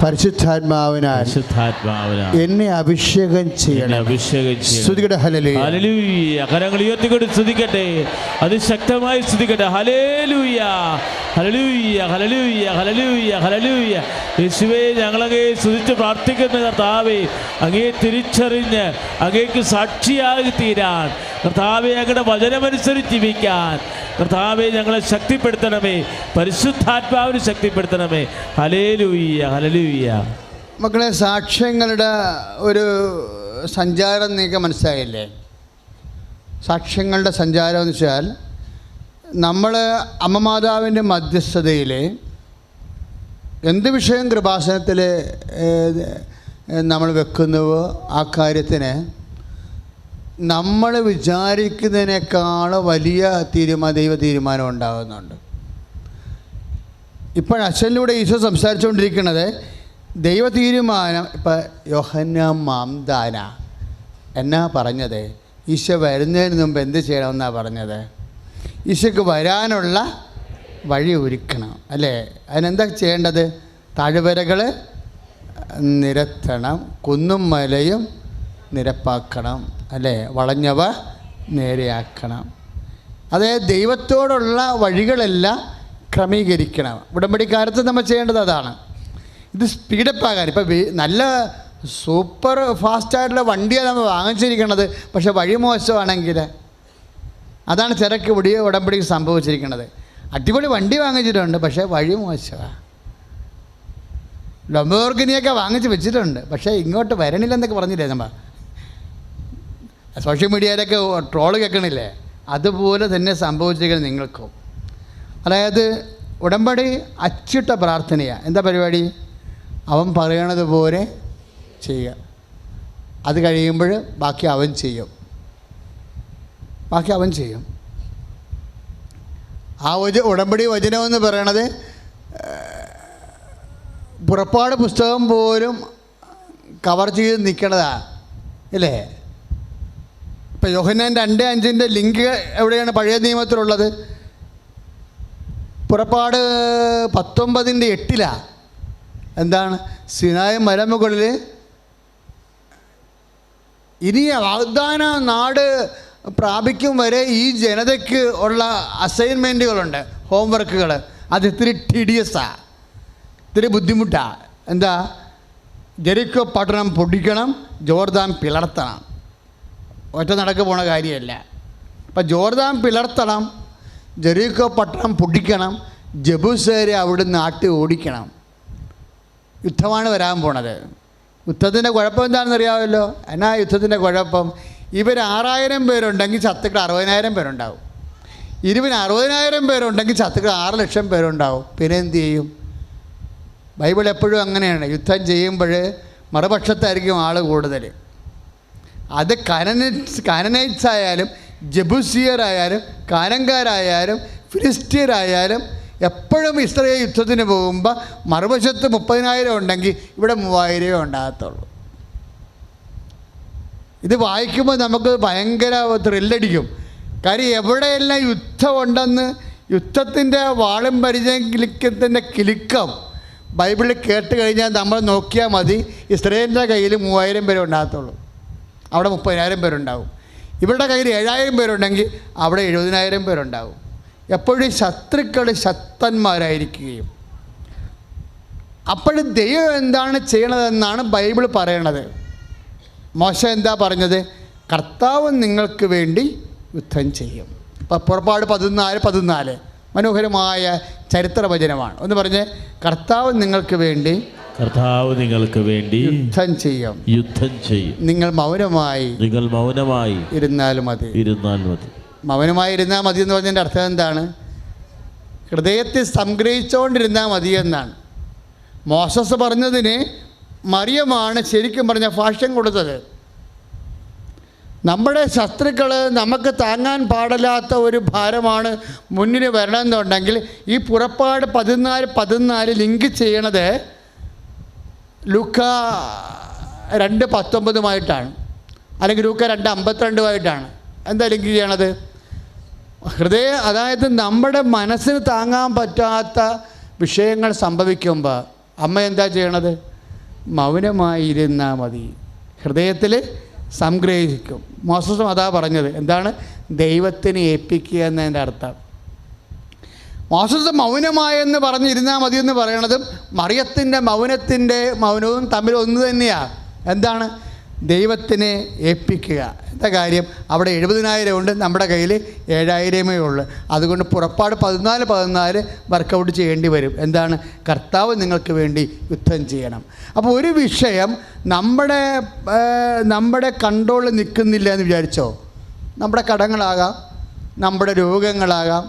പരിശുദ്ധാത്മാവിനാൽ എന്നെ അഭിഷേകം ചെയ്യണം. സ്തുതിക്കട്ടെ. ഹല്ലേലൂയ. കരങ്ങൾ ഉയർത്തിക്കൊണ്ട് സ്തുതിക്കട്ടെ, അതിശക്തമായി സ്തുതിക്കട്ടെ. Hallelujah, hallelujah, hallelujah, hallelujah, hallelujah. യേശുവേ, ഞങ്ങളങ്ങേ സ്തുതിച്ച് പ്രാർത്ഥിക്കുന്ന കർത്താവേ, അങ്ങേ തിരിച്ചറിഞ്ഞ് അങ്ങേക്ക് സാക്ഷിയായി തീരാൻ കർത്താവെ, അങ്ങയുടെ വചനമനുസരിച്ച് ജീവിക്കാൻ കർത്താവെ ഞങ്ങളെ ശക്തിപ്പെടുത്തണമേ, പരിശുദ്ധാത്മാവിന് ശക്തിപ്പെടുത്തണമേ. Hallelujah, hallelujah. മക്കളെ, സാക്ഷ്യങ്ങളുടെ ഒരു സഞ്ചാരം നിങ്ങൾക്ക് മനസ്സിലായില്ലേ? സാക്ഷ്യങ്ങളുടെ സഞ്ചാരം എന്ന് വെച്ചാൽ, നമ്മൾ അമ്മമാതാവിൻ്റെ മധ്യസ്ഥതയിൽ എന്ത് വിഷയം കൃപാസനത്തിൽ നമ്മൾ വെക്കുന്നുവോ ആ കാര്യത്തിന് നമ്മൾ വിചാരിക്കുന്നതിനേക്കാൾ വലിയ ദൈവ തീരുമാനം ഉണ്ടാകുന്നുണ്ട്. ഇപ്പോഴച്ഛനിലൂടെ ഈശോ സംസാരിച്ചുകൊണ്ടിരിക്കുന്നത് ദൈവ തീരുമാനം. ഇപ്പം യോഹന്നാൻ മാംദാന എന്നാ പറഞ്ഞത്? ഈശോ വരുന്നതിന് മുമ്പ് എന്ത് ചെയ്യണമെന്നാണ് പറഞ്ഞത്? ഈശോയ്ക്ക് വരാനുള്ള വഴി ഒരുക്കണം, അല്ലേ? അതിനെന്താ ചെയ്യേണ്ടത്? താഴ്വരകൾ നിരത്തണം, കുന്നും മലയും നിരപ്പാക്കണം, അല്ലേ? വളഞ്ഞവ നേരെയാക്കണം. അതായത് ദൈവത്തോടുള്ള വഴികളെല്ലാം ക്രമീകരിക്കണം. ഉടമ്പടിക്കാലത്ത് നമ്മൾ ചെയ്യേണ്ടത് അതാണ്. ഇത് സ്പീഡപ്പാകാൻ ഇപ്പം നല്ല സൂപ്പർ ഫാസ്റ്റായിട്ടുള്ള വണ്ടിയാണ് നമ്മൾ വാങ്ങിച്ചിരിക്കണത്, പക്ഷെ വഴി മോശമാണെങ്കിൽ അതാണ് തിരക്ക് ഉടമ്പടിക്ക് സംഭവിച്ചിരിക്കുന്നത്. അടിപൊളി വണ്ടി വാങ്ങിച്ചിട്ടുണ്ട്, പക്ഷേ വഴി മോശമാണ്. ലംബോർഗിനിയൊക്കെ വാങ്ങിച്ച് വെച്ചിട്ടുണ്ട്, പക്ഷേ ഇങ്ങോട്ട് വരണില്ലെന്നൊക്കെ പറഞ്ഞില്ലേ നമ്മൾ സോഷ്യൽ മീഡിയയിലൊക്കെ ട്രോള് കേൾക്കണില്ലേ? അതുപോലെ തന്നെ സംഭവിച്ചിരിക്കുന്നത് നിങ്ങൾക്കും. അതായത് ഉടമ്പടി അച്ചിട്ട പ്രാർത്ഥനയാണ്. എന്താ പരിപാടി? അവൻ പറയണത് പോലെ ചെയ്യുക. അത് കഴിയുമ്പോൾ ബാക്കി അവൻ ചെയ്യും. ആ ഉടമ്പടി വചനമെന്ന് പറയണത് പുറപ്പാട് പുസ്തകം പോലും കവർ ചെയ്ത് നിൽക്കണതാ, ഇല്ലേ? ഇപ്പം യോഹന്നാൻ 2:5 ലിങ്ക് എവിടെയാണ് പഴയ നിയമത്തിലുള്ളത്? പുറപ്പാട് 19:8 എന്താണ്? സിനായ് മലമുകളിൽ ഇനി വാഗ്ദാന നാട് പ്രാപിക്കും വരെ ഈ ജനതയ്ക്ക് ഉള്ള അസൈൻമെൻറ്റുകളുണ്ട്, ഹോംവർക്കുകൾ. അത് ഇത്തിരി ടിഡിയസാണ്, ഇത്തിരി ബുദ്ധിമുട്ടാണ്. എന്താ? ജെറിക്കോ പട്ടണം പൊടിക്കണം, ജോർദാൻ പിളർത്തണം. ഒറ്റ നടക്ക് പോണ കാര്യമല്ല. അപ്പം ജോർദാൻ പിളർത്തണം, ജെറിക്കോ പട്ടണം പൊടിക്കണം, ജബൂസേരെ അവിടെ നാട്ടി ഓടിക്കണം. യുദ്ധമാണ് വരാൻ പോണത്. യുദ്ധത്തിൻ്റെ കുഴപ്പം എന്താണെന്ന് അറിയാമല്ലോ. എന്നാ യുദ്ധത്തിൻ്റെ കുഴപ്പം? ഇവർ 6000 പേരുണ്ടെങ്കിൽ ശത്രുക്കൾ 60,000 പേരുണ്ടാവും. 60,000 പേരുണ്ടെങ്കിൽ ശത്രുക്കൾ 6 ലക്ഷം പേരുണ്ടാവും. പിന്നെ എന്തു ചെയ്യും? ബൈബിൾ എപ്പോഴും അങ്ങനെയാണ്. യുദ്ധം ചെയ്യുമ്പോൾ മറുപക്ഷത്തായിരിക്കും ആൾ കൂടുതൽ. അത് കാനനൈറ്റ്സ് ആയാലും ജബൂസിയരായാലും കാനങ്കാരായാലും ഫിലിസ്തീയരായാലും എപ്പോഴും ഇസ്രായേൽ യുദ്ധത്തിന് പോകുമ്പോൾ മറുവശത്ത് 30,000 ഉണ്ടെങ്കിൽ ഇവിടെ 3,000 ഉണ്ടാകത്തുള്ളൂ. ഇത് വായിക്കുമ്പോൾ നമുക്ക് ഭയങ്കര ത്രില്ലടിക്കും. കാര്യം എവിടെയെല്ലാം യുദ്ധമുണ്ടെന്ന്, യുദ്ധത്തിൻ്റെ വാളും പരിചയത്തിൻ്റെ കിലുക്കം ബൈബിളിൽ കേട്ട് കഴിഞ്ഞാൽ നമ്മൾ നോക്കിയാൽ മതി. ഇസ്രായേലിൻ്റെ കയ്യിൽ 3,000 പേരെ ഉണ്ടാകത്തുള്ളൂ, അവിടെ 30,000 പേരുണ്ടാവും. ഇവരുടെ കയ്യിൽ 7,000 പേരുണ്ടെങ്കിൽ അവിടെ 70,000 പേരുണ്ടാവും. എപ്പോഴും ശത്രുക്കൾ ശക്തന്മാരായിരിക്കുകയും. അപ്പോഴും ദൈവം എന്താണ് ചെയ്യണതെന്നാണ് ബൈബിൾ പറയണത്. മോശ എന്താ പറഞ്ഞത്? കർത്താവ് നിങ്ങൾക്ക് വേണ്ടി യുദ്ധം ചെയ്യും. ഇപ്പം പുറപ്പാട് 14 മനോഹരമായ ചരിത്രവചനമാണ്. ഒന്ന് പറഞ്ഞ്, കർത്താവ് നിങ്ങൾക്ക് വേണ്ടി യുദ്ധം ചെയ്യും. നിങ്ങൾ മൗനമായി ഇരുന്നാലും മതി. മൗനമായി ഇരുന്നാൽ മതി എന്ന് പറഞ്ഞതിൻ്റെ അർത്ഥം എന്താണ്? ഹൃദയത്തിൽ സംഗ്രഹിച്ചുകൊണ്ടിരുന്നാൽ മതി എന്നാണ്. മോശസ് പറഞ്ഞതിന് മറിയമാണ് ശരിക്കും പറഞ്ഞ ഭാഷ്യം കൊടുത്തത്. നമ്മുടെ ശത്രുക്കൾ നമുക്ക് താങ്ങാൻ പാടില്ലാത്ത ഒരു ഭാരമാണ് മുന്നിൽ വരണമെന്നുണ്ടെങ്കിൽ ഈ പുറപ്പാട് 14 ലിങ്ക് ചെയ്യണത് ലൂക്ക 2:19 അല്ലെങ്കിൽ ലൂക്ക 2:52 എന്താ ലിങ്ക് ചെയ്യണത്? അതായത് നമ്മുടെ മനസ്സിന് താങ്ങാൻ പറ്റാത്ത വിഷയങ്ങൾ സംഭവിക്കുമ്പോൾ അമ്മ എന്താ ചെയ്യണത്? മൗനമായിരുന്നാൽ മതി, ഹൃദയത്തിൽ സംഗ്രഹിക്കും. മോശസും അതാ പറഞ്ഞത്. എന്താണ്? ദൈവത്തിന് ഏൽപ്പിക്കുക എന്നതിൻ്റെ അർത്ഥം. മോശസ് മൗനമായെന്ന് പറഞ്ഞിരുന്നാൽ മതി എന്ന് പറയണതും മറിയത്തിൻ്റെ മൗനവും തമ്മിൽ ഒന്ന് തന്നെയാണ്. എന്താണ്? ദൈവത്തിനെ ഏൽപ്പിക്കുക. എന്താ കാര്യം? അവിടെ 70,000 ഉണ്ട്, നമ്മുടെ കയ്യിൽ 7,000 ഉള്ളൂ. അതുകൊണ്ട് പുറപ്പാട് 14 വർക്കൗട്ട് ചെയ്യേണ്ടി വരും. എന്താണ്? കർത്താവ് നിങ്ങൾക്ക് വേണ്ടി യുദ്ധം ചെയ്യണം. അപ്പോൾ ഒരു വിഷയം നമ്മുടെ കൺട്രോളിൽ നിൽക്കുന്നില്ല എന്ന് വിചാരിച്ചോ, നമ്മുടെ കടങ്ങളാകാം, നമ്മുടെ രോഗങ്ങളാകാം.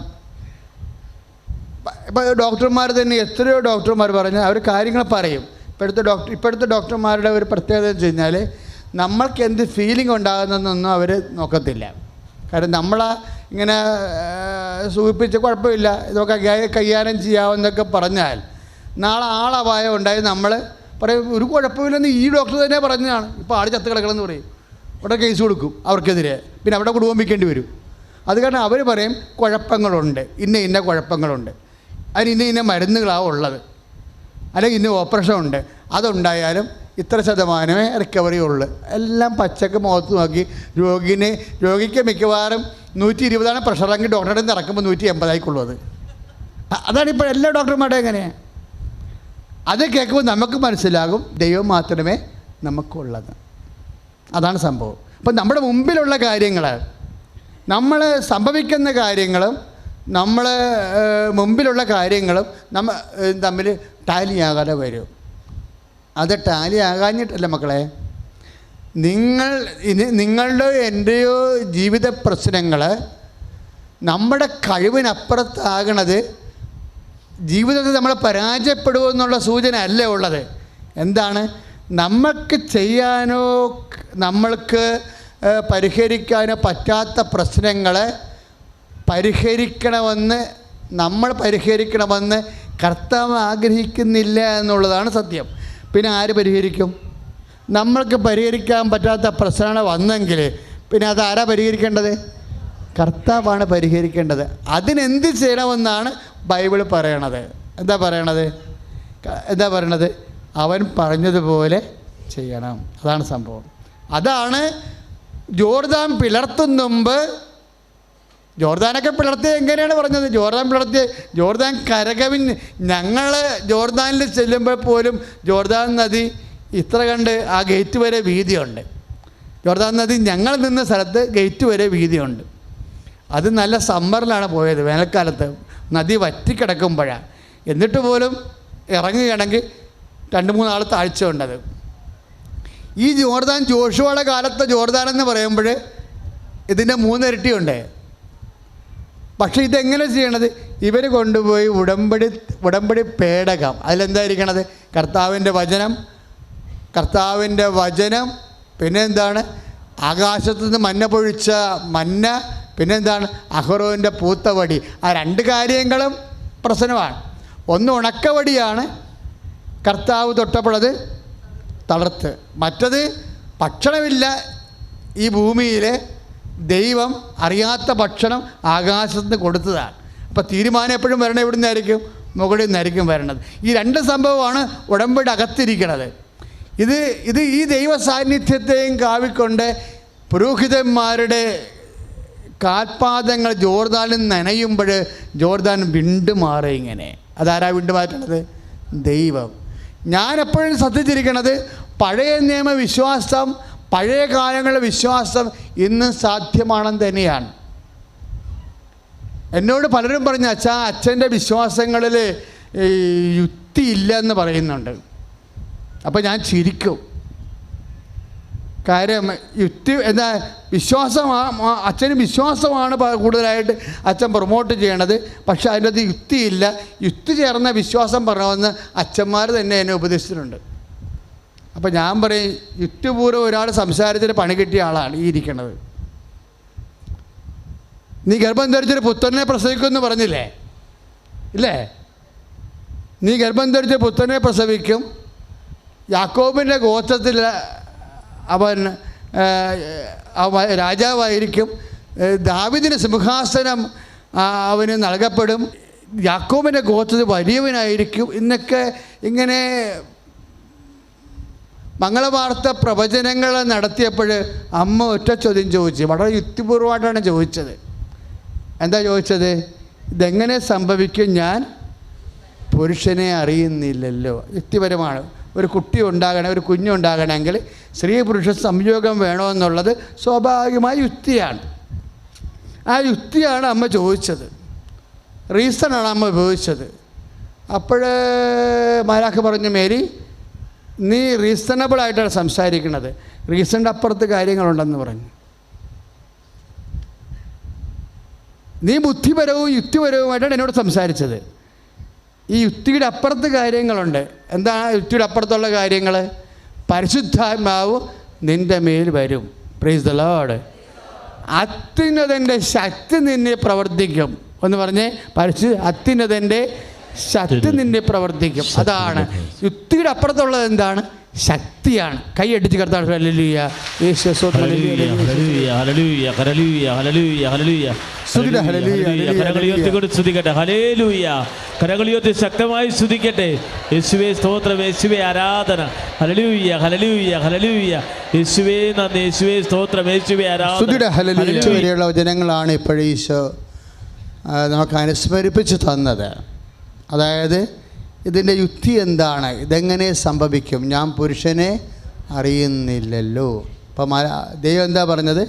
ഇപ്പോൾ ഡോക്ടർമാർ തന്നെ എത്രയോ ഡോക്ടർമാർ പറഞ്ഞാൽ അവർ കാര്യങ്ങൾ പറയും. ഇപ്പോഴത്തെ ഡോക്ടർമാരുടെ ഒരു പ്രത്യേകത എന്ന് വെച്ച് കഴിഞ്ഞാൽ നമ്മൾക്ക് എന്ത് ഫീലിംഗ് ഉണ്ടാകുന്നതെന്നൊന്നും അവർ നോക്കത്തില്ല. കാരണം നമ്മളെ ഇങ്ങനെ സൂചിപ്പിച്ച് കുഴപ്പമില്ല, ഇതൊക്കെ കൈകാര്യം ചെയ്യാമെന്നൊക്കെ പറഞ്ഞാൽ നാളെ ആളപായം ഉണ്ടായി നമ്മൾ പറയും ഒരു കുഴപ്പമില്ലെന്ന് ഈ ഡോക്ടർ തന്നെ പറഞ്ഞതാണ്. ഇപ്പോൾ ആട് ചത്ത് കിടക്കണമെന്ന് പറയും, അവിടെ കേസ് കൊടുക്കും അവർക്കെതിരെ, പിന്നെ അവിടെ കുടുംബം വയ്ക്കേണ്ടി വരും. അത് കാരണം അവർ പറയും കുഴപ്പങ്ങളുണ്ട്, ഇന്ന കുഴപ്പങ്ങളുണ്ട്, അതിന് ഇന്ന മരുന്നുകളാണ് ഉള്ളത്, അല്ലെങ്കിൽ ഇന്ന ഓപ്പറേഷൻ ഉണ്ട്, അതുണ്ടായാലും ഇത്ര ശതമാനമേ റിക്കവറി ഉള്ളു. എല്ലാം പച്ചക്ക് മുഖത്ത് നോക്കി രോഗിക്ക് മിക്കവാറും 120 പ്രഷറെങ്കിൽ ഡോക്ടറുടെ നിന്ന് ഇറക്കുമ്പോൾ 180 അതാണ് ഇപ്പോൾ എല്ലാ ഡോക്ടർമാരുടെ എങ്ങനെയാണ്. അത് കേൾക്കുമ്പോൾ നമുക്ക് മനസ്സിലാകും ദൈവം മാത്രമേ നമുക്കുള്ളത്. അതാണ് സംഭവം. അപ്പം നമ്മുടെ മുമ്പിലുള്ള കാര്യങ്ങൾ, നമ്മൾ സംഭവിക്കുന്ന കാര്യങ്ങളും നമ്മൾ മുമ്പിലുള്ള കാര്യങ്ങളും തമ്മിൽ ടാലിയാകാതെ വരും. അത് ടാലി ആകാഞ്ഞിട്ടല്ല മക്കളെ, നിങ്ങളുടെ എൻ്റെയോ ജീവിത പ്രശ്നങ്ങൾ നമ്മുടെ കഴിവിനപ്പുറത്താകണത് ജീവിതത്തിൽ നമ്മൾ പരാജയപ്പെടുമെന്നുള്ള സൂചന അല്ലേ ഉള്ളത്. എന്താണ്? നമുക്ക് ചെയ്യാനോ നമ്മൾക്ക് പരിഹരിക്കാനോ പറ്റാത്ത പ്രശ്നങ്ങളെ പരിഹരിക്കണമെന്ന് കർത്താവ് ആഗ്രഹിക്കുന്നില്ല എന്നുള്ളതാണ് സത്യം. പിന്നെ ആര് പരിഹരിക്കും? നമ്മൾക്ക് പരിഹരിക്കാൻ പറ്റാത്ത പ്രശ്നങ്ങൾ വന്നെങ്കിൽ പിന്നെ അതാരാ പരിഹരിക്കേണ്ടത്? കർത്താവാണ് പരിഹരിക്കേണ്ടത്. അതിനെന്ത് ചെയ്യണമെന്നാണ് ബൈബിൾ പറയണത്. എന്താ പറയണത്? അവൻ പറഞ്ഞതുപോലെ ചെയ്യണം. അതാണ് സംഭവം. അതാണ് ജോർദാൻ പിളർത്തും മുമ്പ്, ജോർദാനൊക്കെ പിളർത്തി എങ്ങനെയാണ് പറഞ്ഞത്? ജോർദാൻ കരകവിഞ്ഞ്, ഞങ്ങൾ ജോർദാനിൽ ചെല്ലുമ്പോൾ പോലും ജോർദാൻ നദി ഇത്ര കണ്ട് ആ ഗേറ്റ് വരെ വീതിയുണ്ട്. ജോർദാൻ നദി ഞങ്ങൾ നിന്ന സ്ഥലത്ത് ഗേറ്റ് വരെ വീതിയുണ്ട്. അത് നല്ല സമ്മറിലാണ് പോയത്, വേനൽക്കാലത്ത് നദി വറ്റിക്കിടക്കുമ്പോഴാണ്. എന്നിട്ട് പോലും ഇറങ്ങുകയാണെങ്കിൽ 2-3 ആൾ താഴ്ച ഉണ്ടത്. ഈ ജോഷുവയുടെ കാലത്തെ ജോർദാൻ എന്ന് പറയുമ്പോൾ ഇതിൻ്റെ 3 ഇരട്ടിയുണ്ട്. പക്ഷേ ഇതെങ്ങനെ ചെയ്യണത്? ഇവർ കൊണ്ടുപോയി ഉടമ്പടി പേടകം, അതിലെന്തായിരിക്കണത്? കർത്താവിൻ്റെ വചനം, പിന്നെ എന്താണ്? ആകാശത്തു നിന്ന് മന്ന പൊഴിച്ച മന്ന, പിന്നെ എന്താണ്? അഹരോൻ്റെ പൂത്തവടി. ആ രണ്ട് കാര്യങ്ങളും പ്രശ്നമാണ്. ഒന്ന് ഉണക്കവടിയാണ്, കർത്താവ് തൊട്ടപ്പോഴത് തളർത്ത്. മറ്റത് ഭക്ഷണമില്ല ഈ ഭൂമിയിൽ, ദൈവം അറിയാത്ത ഭക്ഷണം ആകാശത്ത് നിന്ന് കൊടുത്തതാണ്. അപ്പോൾ തീരുമാനം എപ്പോഴും വരണത് എവിടെ നിന്നായിരിക്കും? മുകളിൽ നിന്നായിരിക്കും വരണത്. ഈ രണ്ട് സംഭവമാണ് ഉടമ്പടി അകത്തിരിക്കണത്. ഇത് ഈ ദൈവ സാന്നിധ്യത്തെയും കാവിക്കൊണ്ട് പുരോഹിതന്മാരുടെ കാൽപാദങ്ങൾ ജോർദാനിൽ നനയുമ്പോൾ ജോർദാൻ വിണ്ടുമാറി. ഇങ്ങനെ അതാരാ വിണ്ടുമാറ്റണത്? ദൈവം. ഞാനെപ്പോഴും ശ്രദ്ധിച്ചിരിക്കണത്, പഴയ നിയമ വിശ്വാസം, പഴയ കാലങ്ങളിലെ വിശ്വാസം ഇന്ന് സാധ്യമാണെന്ന് തന്നെയാണ്. എന്നോട് പലരും പറഞ്ഞു, അച്ഛൻ്റെ വിശ്വാസങ്ങളിൽ യുക്തിയില്ല എന്ന് പറയുന്നുണ്ട്. അപ്പോൾ ഞാൻ ചിരിക്കും. കാര്യം യുക്തി എന്താ? അച്ഛന് വിശ്വാസമാണ് കൂടുതലായിട്ട് അച്ഛൻ പ്രൊമോട്ട് ചെയ്യണത്. പക്ഷെ അതിനകത്ത് യുക്തിയില്ല. യുക്തി ചേർന്ന വിശ്വാസം പറയണമെന്ന് അച്ഛന്മാർ തന്നെ എന്നെ ഉപദേശിച്ചിട്ടുണ്ട്. അപ്പോൾ ഞാൻ പറയും, യുക്തിപൂർവ്വം ഒരാൾ സംസാരത്തിന് പണി കിട്ടിയ ആളാണ് ഈ ഇരിക്കണത്. നീ ഗർഭം ധരിച്ചൊരു പുത്രനെ പ്രസവിക്കുമെന്ന് പറഞ്ഞില്ലേ? ഇല്ലേ? നീ ഗർഭം ധരിച്ച പുത്രനെ പ്രസവിക്കും. യാക്കോബിൻ്റെ ഗോത്രത്തിൽ അവൻ രാജാവായിരിക്കും. ദാവീദിന് സിംഹാസനം അവന് നൽകപ്പെടും. യാക്കോബിൻ്റെ ഗോത്രത്തിൽ വലിയവനായിരിക്കും. ഇങ്ങനെ മംഗളവാർത്ത പ്രവചനങ്ങൾ നടത്തിയപ്പോൾ അമ്മ ഒറ്റ ചോദ്യം ചോദിച്ചു. വളരെ യുക്തിപൂർവമായിട്ടാണ് ചോദിച്ചത്. എന്താ ചോദിച്ചത്? ഇതെങ്ങനെ സംഭവിക്കും? ഞാൻ പുരുഷനെ അറിയുന്നില്ലല്ലോ. യുക്തിപരമാണ്. ഒരു കുട്ടി ഉണ്ടാകണം, ഒരു കുഞ്ഞുണ്ടാകണമെങ്കിൽ സ്ത്രീ പുരുഷ സംയോഗം വേണമെന്നുള്ളത് സ്വാഭാവികമായ യുക്തിയാണ്. ആ യുക്തിയാണ് അമ്മ ചോദിച്ചത്, റീസണാണ് അമ്മ ഉപയോഗിച്ചത്. അപ്പോൾ മാലാഖ പറഞ്ഞു, മേരി നീ റീസണബിളായിട്ടാണ് സംസാരിക്കുന്നത്, റീസണിൻ്റെ അപ്പുറത്ത് കാര്യങ്ങളുണ്ടെന്ന് പറഞ്ഞു. നീ ബുദ്ധിപരവും യുക്തിപരവുമായിട്ടാണ് എന്നോട് സംസാരിച്ചത്. ഈ യുക്തിയുടെ അപ്പുറത്ത് കാര്യങ്ങളുണ്ട്. എന്താണ് യുക്തിയുടെ അപ്പുറത്തുള്ള കാര്യങ്ങൾ? പരിശുദ്ധാത്മാവ് നിൻ്റെ മേൽ വരും. Praise the lord. അത്യുന്നതൻ്റെ ശക്തി നിന്നെ പ്രവർത്തിക്കും. ഒന്ന് പറഞ്ഞേ, അത്യുന്നതൻ്റെ ശക്തി നിന്നെ പ്രവർത്തിക്കും. അതാണ് യുക്തിയുടെ അപ്പുറത്തുള്ളത്. എന്താണ്? ശക്തിയാണ്. കൈയടിച്ച് കർത്താവ് ഹല്ലേലൂയ, യേശുവേ സ്തോത്രം, hallelujah, hallelujah, hallelujah, hallelujah, hallelujah, hallelujah. കരങ്ങളുയർത്തിക്കൊണ്ട് സ്തുതിക്കട്ടെ. ഹല്ലേലൂയ. കരങ്ങളുയർത്തി ശക്തമായി സ്തുതിക്കട്ടെ. യേശുവേ സ്തോത്രം, യേശുവേ ആരാധന. Hallelujah, hallelujah, hallelujah. യേശുവേ നന്ദി, യേശുവേ സ്തോത്രം, യേശുവേ ആരാധന. ഹല്ലേലൂയ വരെയുള്ള വചനങ്ങളാണ് ഇപ്പോഴും ഈശോ നമുക്ക് അനുസ്മരിപ്പിച്ച് തന്നത്. അതായത് ഇതിൻ്റെ യുക്തി എന്താണ്? ഇതെങ്ങനെ സംഭവിക്കും? ഞാൻ പുരുഷനെ അറിയുന്നില്ലല്ലോ. അപ്പം ദൈവം എന്താ പറഞ്ഞത്?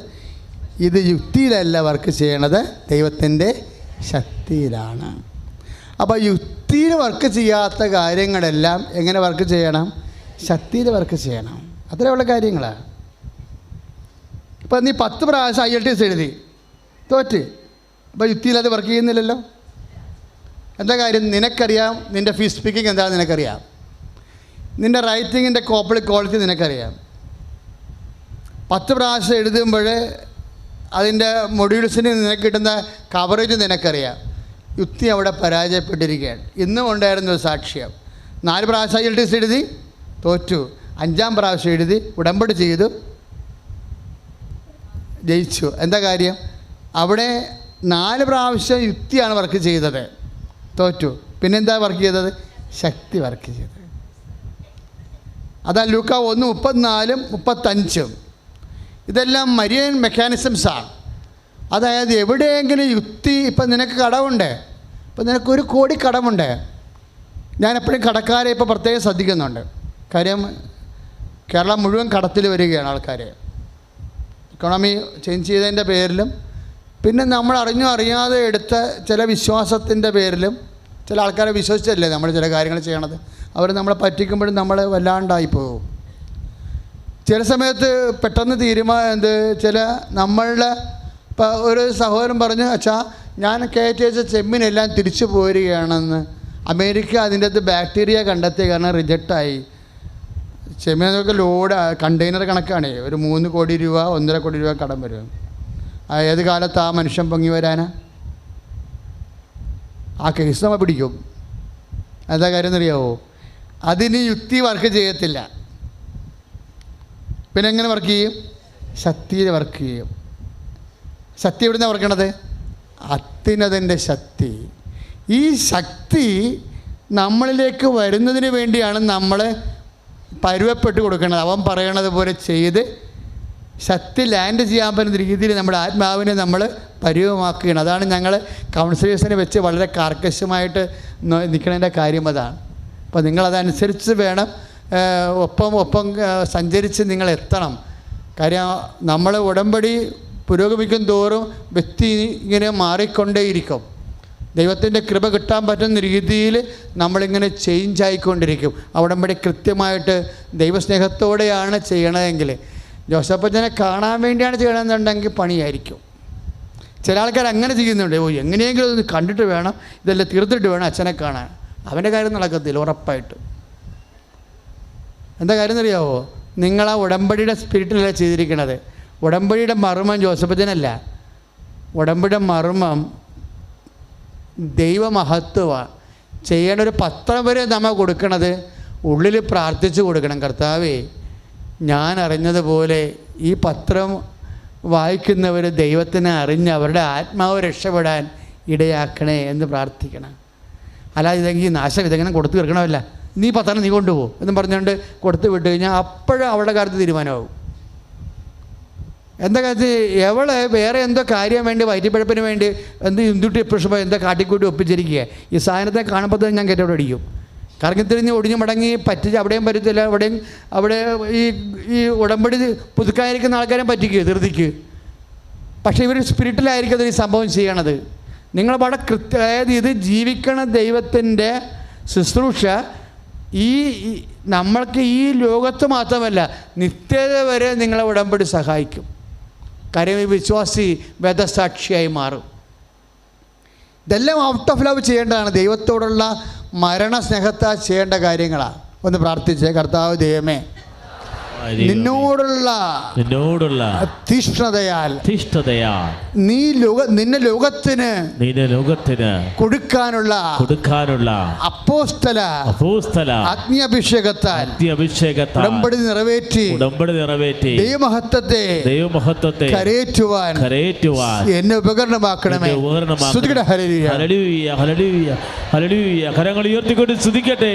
ഇത് യുക്തിയിലല്ല വർക്ക് ചെയ്യണത്, ദൈവത്തിൻ്റെ ശക്തിയിലാണ്. അപ്പോൾ യുക്തിയിൽ വർക്ക് ചെയ്യാത്ത കാര്യങ്ങളെല്ലാം എങ്ങനെ വർക്ക് ചെയ്യണം? ശക്തിയിൽ വർക്ക് ചെയ്യണം. അത്രയുള്ള കാര്യങ്ങളാണ്. ഇപ്പം നീ 10 പ്രാവശ്യം IELTS എഴുതി തോറ്റ്, അപ്പോൾ യുക്തിയിൽ അത് വർക്ക് ചെയ്യുന്നില്ലല്ലോ. എന്താ കാര്യം? നിനക്കറിയാം നിൻ്റെ ഫീസ് സ്പീക്കിംഗ് എന്താണെന്ന് നിനക്കറിയാം, നിൻ്റെ റൈറ്റിങ്ങിൻ്റെ ക്വാളിറ്റി നിനക്കറിയാം. 10 പ്രാവശ്യം എഴുതുമ്പോൾ അതിൻ്റെ മൊഡ്യൂൾസിന് നിനക്ക് കിട്ടുന്ന കവറേജ് നിനക്കറിയാം. യുക്തി അവിടെ പരാജയപ്പെട്ടിരിക്കുകയാണ്. ഇന്നും ഉണ്ടായിരുന്ന ഒരു സാക്ഷ്യം. 4 പ്രാവശ്യം IELTS എഴുതി തോറ്റു, 5-ാം പ്രാവശ്യം എഴുതി ഉടമ്പടി ചെയ്തു, ജയിച്ചു. എന്താ കാര്യം? അവിടെ 4 പ്രാവശ്യം യുക്തിയാണ് വർക്ക് ചെയ്തത്, തോറ്റു. പിന്നെന്താ വർക്ക് ചെയ്തത്? ശക്തി വർക്ക് ചെയ്തത്. അതാ ലൂക്ക 1:34-35. ഇതെല്ലാം മരിയൻ മെക്കാനിസംസാണ്. അതായത് എവിടെയെങ്കിലും യുക്തി, ഇപ്പം നിനക്ക് കടമുണ്ട്, ഇപ്പം നിനക്ക് 1 കോടി കടമുണ്ട്. ഞാനെപ്പോഴും കടക്കാരെ ഇപ്പോൾ പ്രത്യേകം ശ്രദ്ധിക്കുന്നുണ്ട്. കാര്യം കേരളം മുഴുവൻ കടത്തിൽ വരികയാണ് ആൾക്കാർ, ഇക്കോണമി ചേഞ്ച് ചെയ്തതിൻ്റെ പേരിലും പിന്നെ നമ്മൾ അറിയാതെ എടുത്ത ചില വിശ്വാസത്തിൻ്റെ പേരിലും. ചില ആൾക്കാരെ വിശ്വസിച്ചല്ലേ നമ്മൾ ചില കാര്യങ്ങൾ ചെയ്യണത്. അവർ നമ്മളെ പറ്റിക്കുമ്പോഴും നമ്മൾ വല്ലാണ്ടായി പോകും. ചില സമയത്ത് പെട്ടെന്ന് ചില നമ്മളുടെ ഇപ്പോൾ ഒരു സഹോദരൻ പറഞ്ഞു, അച്ഛാ ഞാൻ കയറ്റി വെച്ച ചെമ്മീനെല്ലാം തിരിച്ചു പോരുകയാണെന്ന്. അമേരിക്ക അതിൻ്റെ അകത്ത് ബാക്ടീരിയ കണ്ടെത്തിയ കാരണം റിജക്റ്റായി. ചെമ്മീനൊക്കെ ലോഡ് കണ്ടെയ്നർ കണക്കാണ്. ഒരു 3 കോടി രൂപ 1.5 കോടി രൂപ കടം വരും. ഏത് കാലത്ത് ആ മനുഷ്യൻ പൊങ്ങി വരാനാ? ആ കേസ് നമ്മൾ പിടിക്കും. എന്താ കാര്യം എന്നറിയാവോ? അതിന് യുക്തി വർക്ക് ചെയ്യത്തില്ല. പിന്നെ എങ്ങനെ വർക്ക് ചെയ്യും? ശക്തിയിൽ വർക്ക് ചെയ്യും. ശക്തി എവിടുന്നാണ് വർക്കണത്? അത്യുന്നതൻ്റെ ശക്തി. ഈ ശക്തി നമ്മളിലേക്ക് വരുന്നതിന് വേണ്ടിയാണ് നമ്മൾ പരുവപ്പെട്ട് കൊടുക്കുന്നത്. അവൻ പറയണത് പോലെ ചെയ്ത് ശക്തി ലാൻഡ് ചെയ്യാൻ പറ്റുന്ന രീതിയിൽ നമ്മുടെ ആത്മാവിനെ നമ്മൾ പരുവമാക്കുകയാണ്. അതാണ് ഞങ്ങൾ കൗൺസിലേഴ്സിനെ വെച്ച് വളരെ കാർക്കശമായിട്ട് നിൽക്കുന്നതിൻ്റെ കാര്യം അതാണ്. അപ്പോൾ നിങ്ങളതനുസരിച്ച് വേണം ഒപ്പം സഞ്ചരിച്ച് നിങ്ങൾ എത്തണം. കാര്യം നമ്മൾ ഉടമ്പടി പുരോഗമിക്കും തോറും വ്യക്തി ഇങ്ങനെ മാറിക്കൊണ്ടേയിരിക്കും. ദൈവത്തിൻ്റെ കൃപ കിട്ടാൻ പറ്റുന്ന രീതിയിൽ നമ്മളിങ്ങനെ ചേഞ്ച് ആയിക്കൊണ്ടിരിക്കും. ഉടമ്പടി കൃത്യമായിട്ട് ദൈവസ്നേഹത്തോടെയാണ് ചെയ്യണതെങ്കിൽ. ജോസഫച്ചനെ കാണാൻ വേണ്ടിയാണ് ചെയ്യണമെന്നുണ്ടെങ്കിൽ പണിയായിരിക്കും. ചില ആൾക്കാർ അങ്ങനെ ചെയ്യുന്നുണ്ട്. എങ്ങനെയെങ്കിലും ഒന്ന് കണ്ടിട്ട് വേണം, ഇതെല്ലാം തീർത്തിട്ട് വേണം അച്ഛനെ കാണാൻ. അവൻ്റെ കാര്യം നടക്കത്തില്ല ഉറപ്പായിട്ട്. എന്താ കാര്യം എന്നറിയാവോ? നിങ്ങൾ ആ ഉടമ്പടിയുടെ സ്പിരിറ്റിലല്ല ചെയ്തിരിക്കണത്. ഉടമ്പടിയുടെ മർമ്മം ജോസഫച്ചനല്ല. ഉടമ്പടിയുടെ മർമ്മം ദൈവമഹത്വമാണ്. ചെയ്യേണ്ട ഒരു പത്രം വരെ നമ്മൾ കൊടുക്കണത് ഉള്ളിൽ പ്രാർത്ഥിച്ച് കൊടുക്കണം. കർത്താവേ, ഞാൻ അറിഞ്ഞതുപോലെ ഈ പത്രം വായിക്കുന്നവർ ദൈവത്തിനെ അറിഞ്ഞ് അവരുടെ ആത്മാവ് രക്ഷപ്പെടാൻ ഇടയാക്കണേ എന്ന് പ്രാർത്ഥിക്കണം. അല്ലാതെ ഇതെങ്കിൽ നാശം ഇതെങ്ങനെ കൊടുത്തു തീർക്കണമല്ല, നീ പത്രം നീ കൊണ്ടുപോകും എന്ന് പറഞ്ഞുകൊണ്ട് കൊടുത്തു വിട്ട് കഴിഞ്ഞാൽ അപ്പോഴും അവളുടെ കാര്യത്തിൽ തീരുമാനമാകും. എന്താ കാര്യത്തിൽ എവളെ വേറെ എന്തോ കാര്യം വേണ്ടി വയറ്റിപ്പഴപ്പിന് വേണ്ടി എന്ത് ഇന്തുട്ടി എപ്പോഴും എന്തോ കാട്ടിക്കൂട്ടി ഒപ്പിച്ചിരിക്കുക. ഈ സാധനത്തെ കാണുമ്പോൾ തന്നെ ഞാൻ കയറ്റോടെ അടിക്കും. കറങ്ങിത്തിരിഞ്ഞ് ഒടിഞ്ഞു മടങ്ങി പറ്റിച്ച് അവിടെയും പറ്റത്തില്ല, അവിടെ ഈ ഉടമ്പടി പുതുക്കാതിരിക്കുന്ന ആൾക്കാരെ പറ്റിക്കുക ധൃതിക്ക്. പക്ഷേ ഇവർ സ്പിരിറ്റിലായിരിക്കും ഈ സംഭവം ചെയ്യണത്. നിങ്ങൾ വളരെ അതായത് ഇത് ജീവിക്കണ ദൈവത്തിൻ്റെ ശുശ്രൂഷ ഈ നമ്മൾക്ക് ഈ ലോകത്ത് മാത്രമല്ല നിത്യത വരെ നിങ്ങളെ ഉടമ്പടി സഹായിക്കും. കാര്യം ഈ വിശ്വാസി വേദസാക്ഷിയായി മാറും. ഇതെല്ലാം ഔട്ട് ഓഫ് ലവ് ചെയ്യേണ്ടതാണ്. ദൈവത്തോടുള്ള മരണസ്നേഹത്താൽ ചെയ്യേണ്ട കാര്യങ്ങളാണ്. ഒന്ന് പ്രാർത്ഥിച്ചേ. കർത്താവ് ദൈവമേ, നിന്നോടുള്ള തീഷ്ണതയാൽ നിന്നെ ലോകത്തിന് കൊടുക്കാനുള്ള അപ്പോസ്തല അഗ്നിയഭിഷേകത്താൽ ഉടമ്പടി നിറവേറ്റി ദൈവമഹത്വത്തെ കരയേറ്റുവാൻ എന്നെ ഉപകരണമാക്കണമേ. കരങ്ങൾ ഉയർത്തിക്കൊണ്ട് സ്തുതിക്കട്ടെ.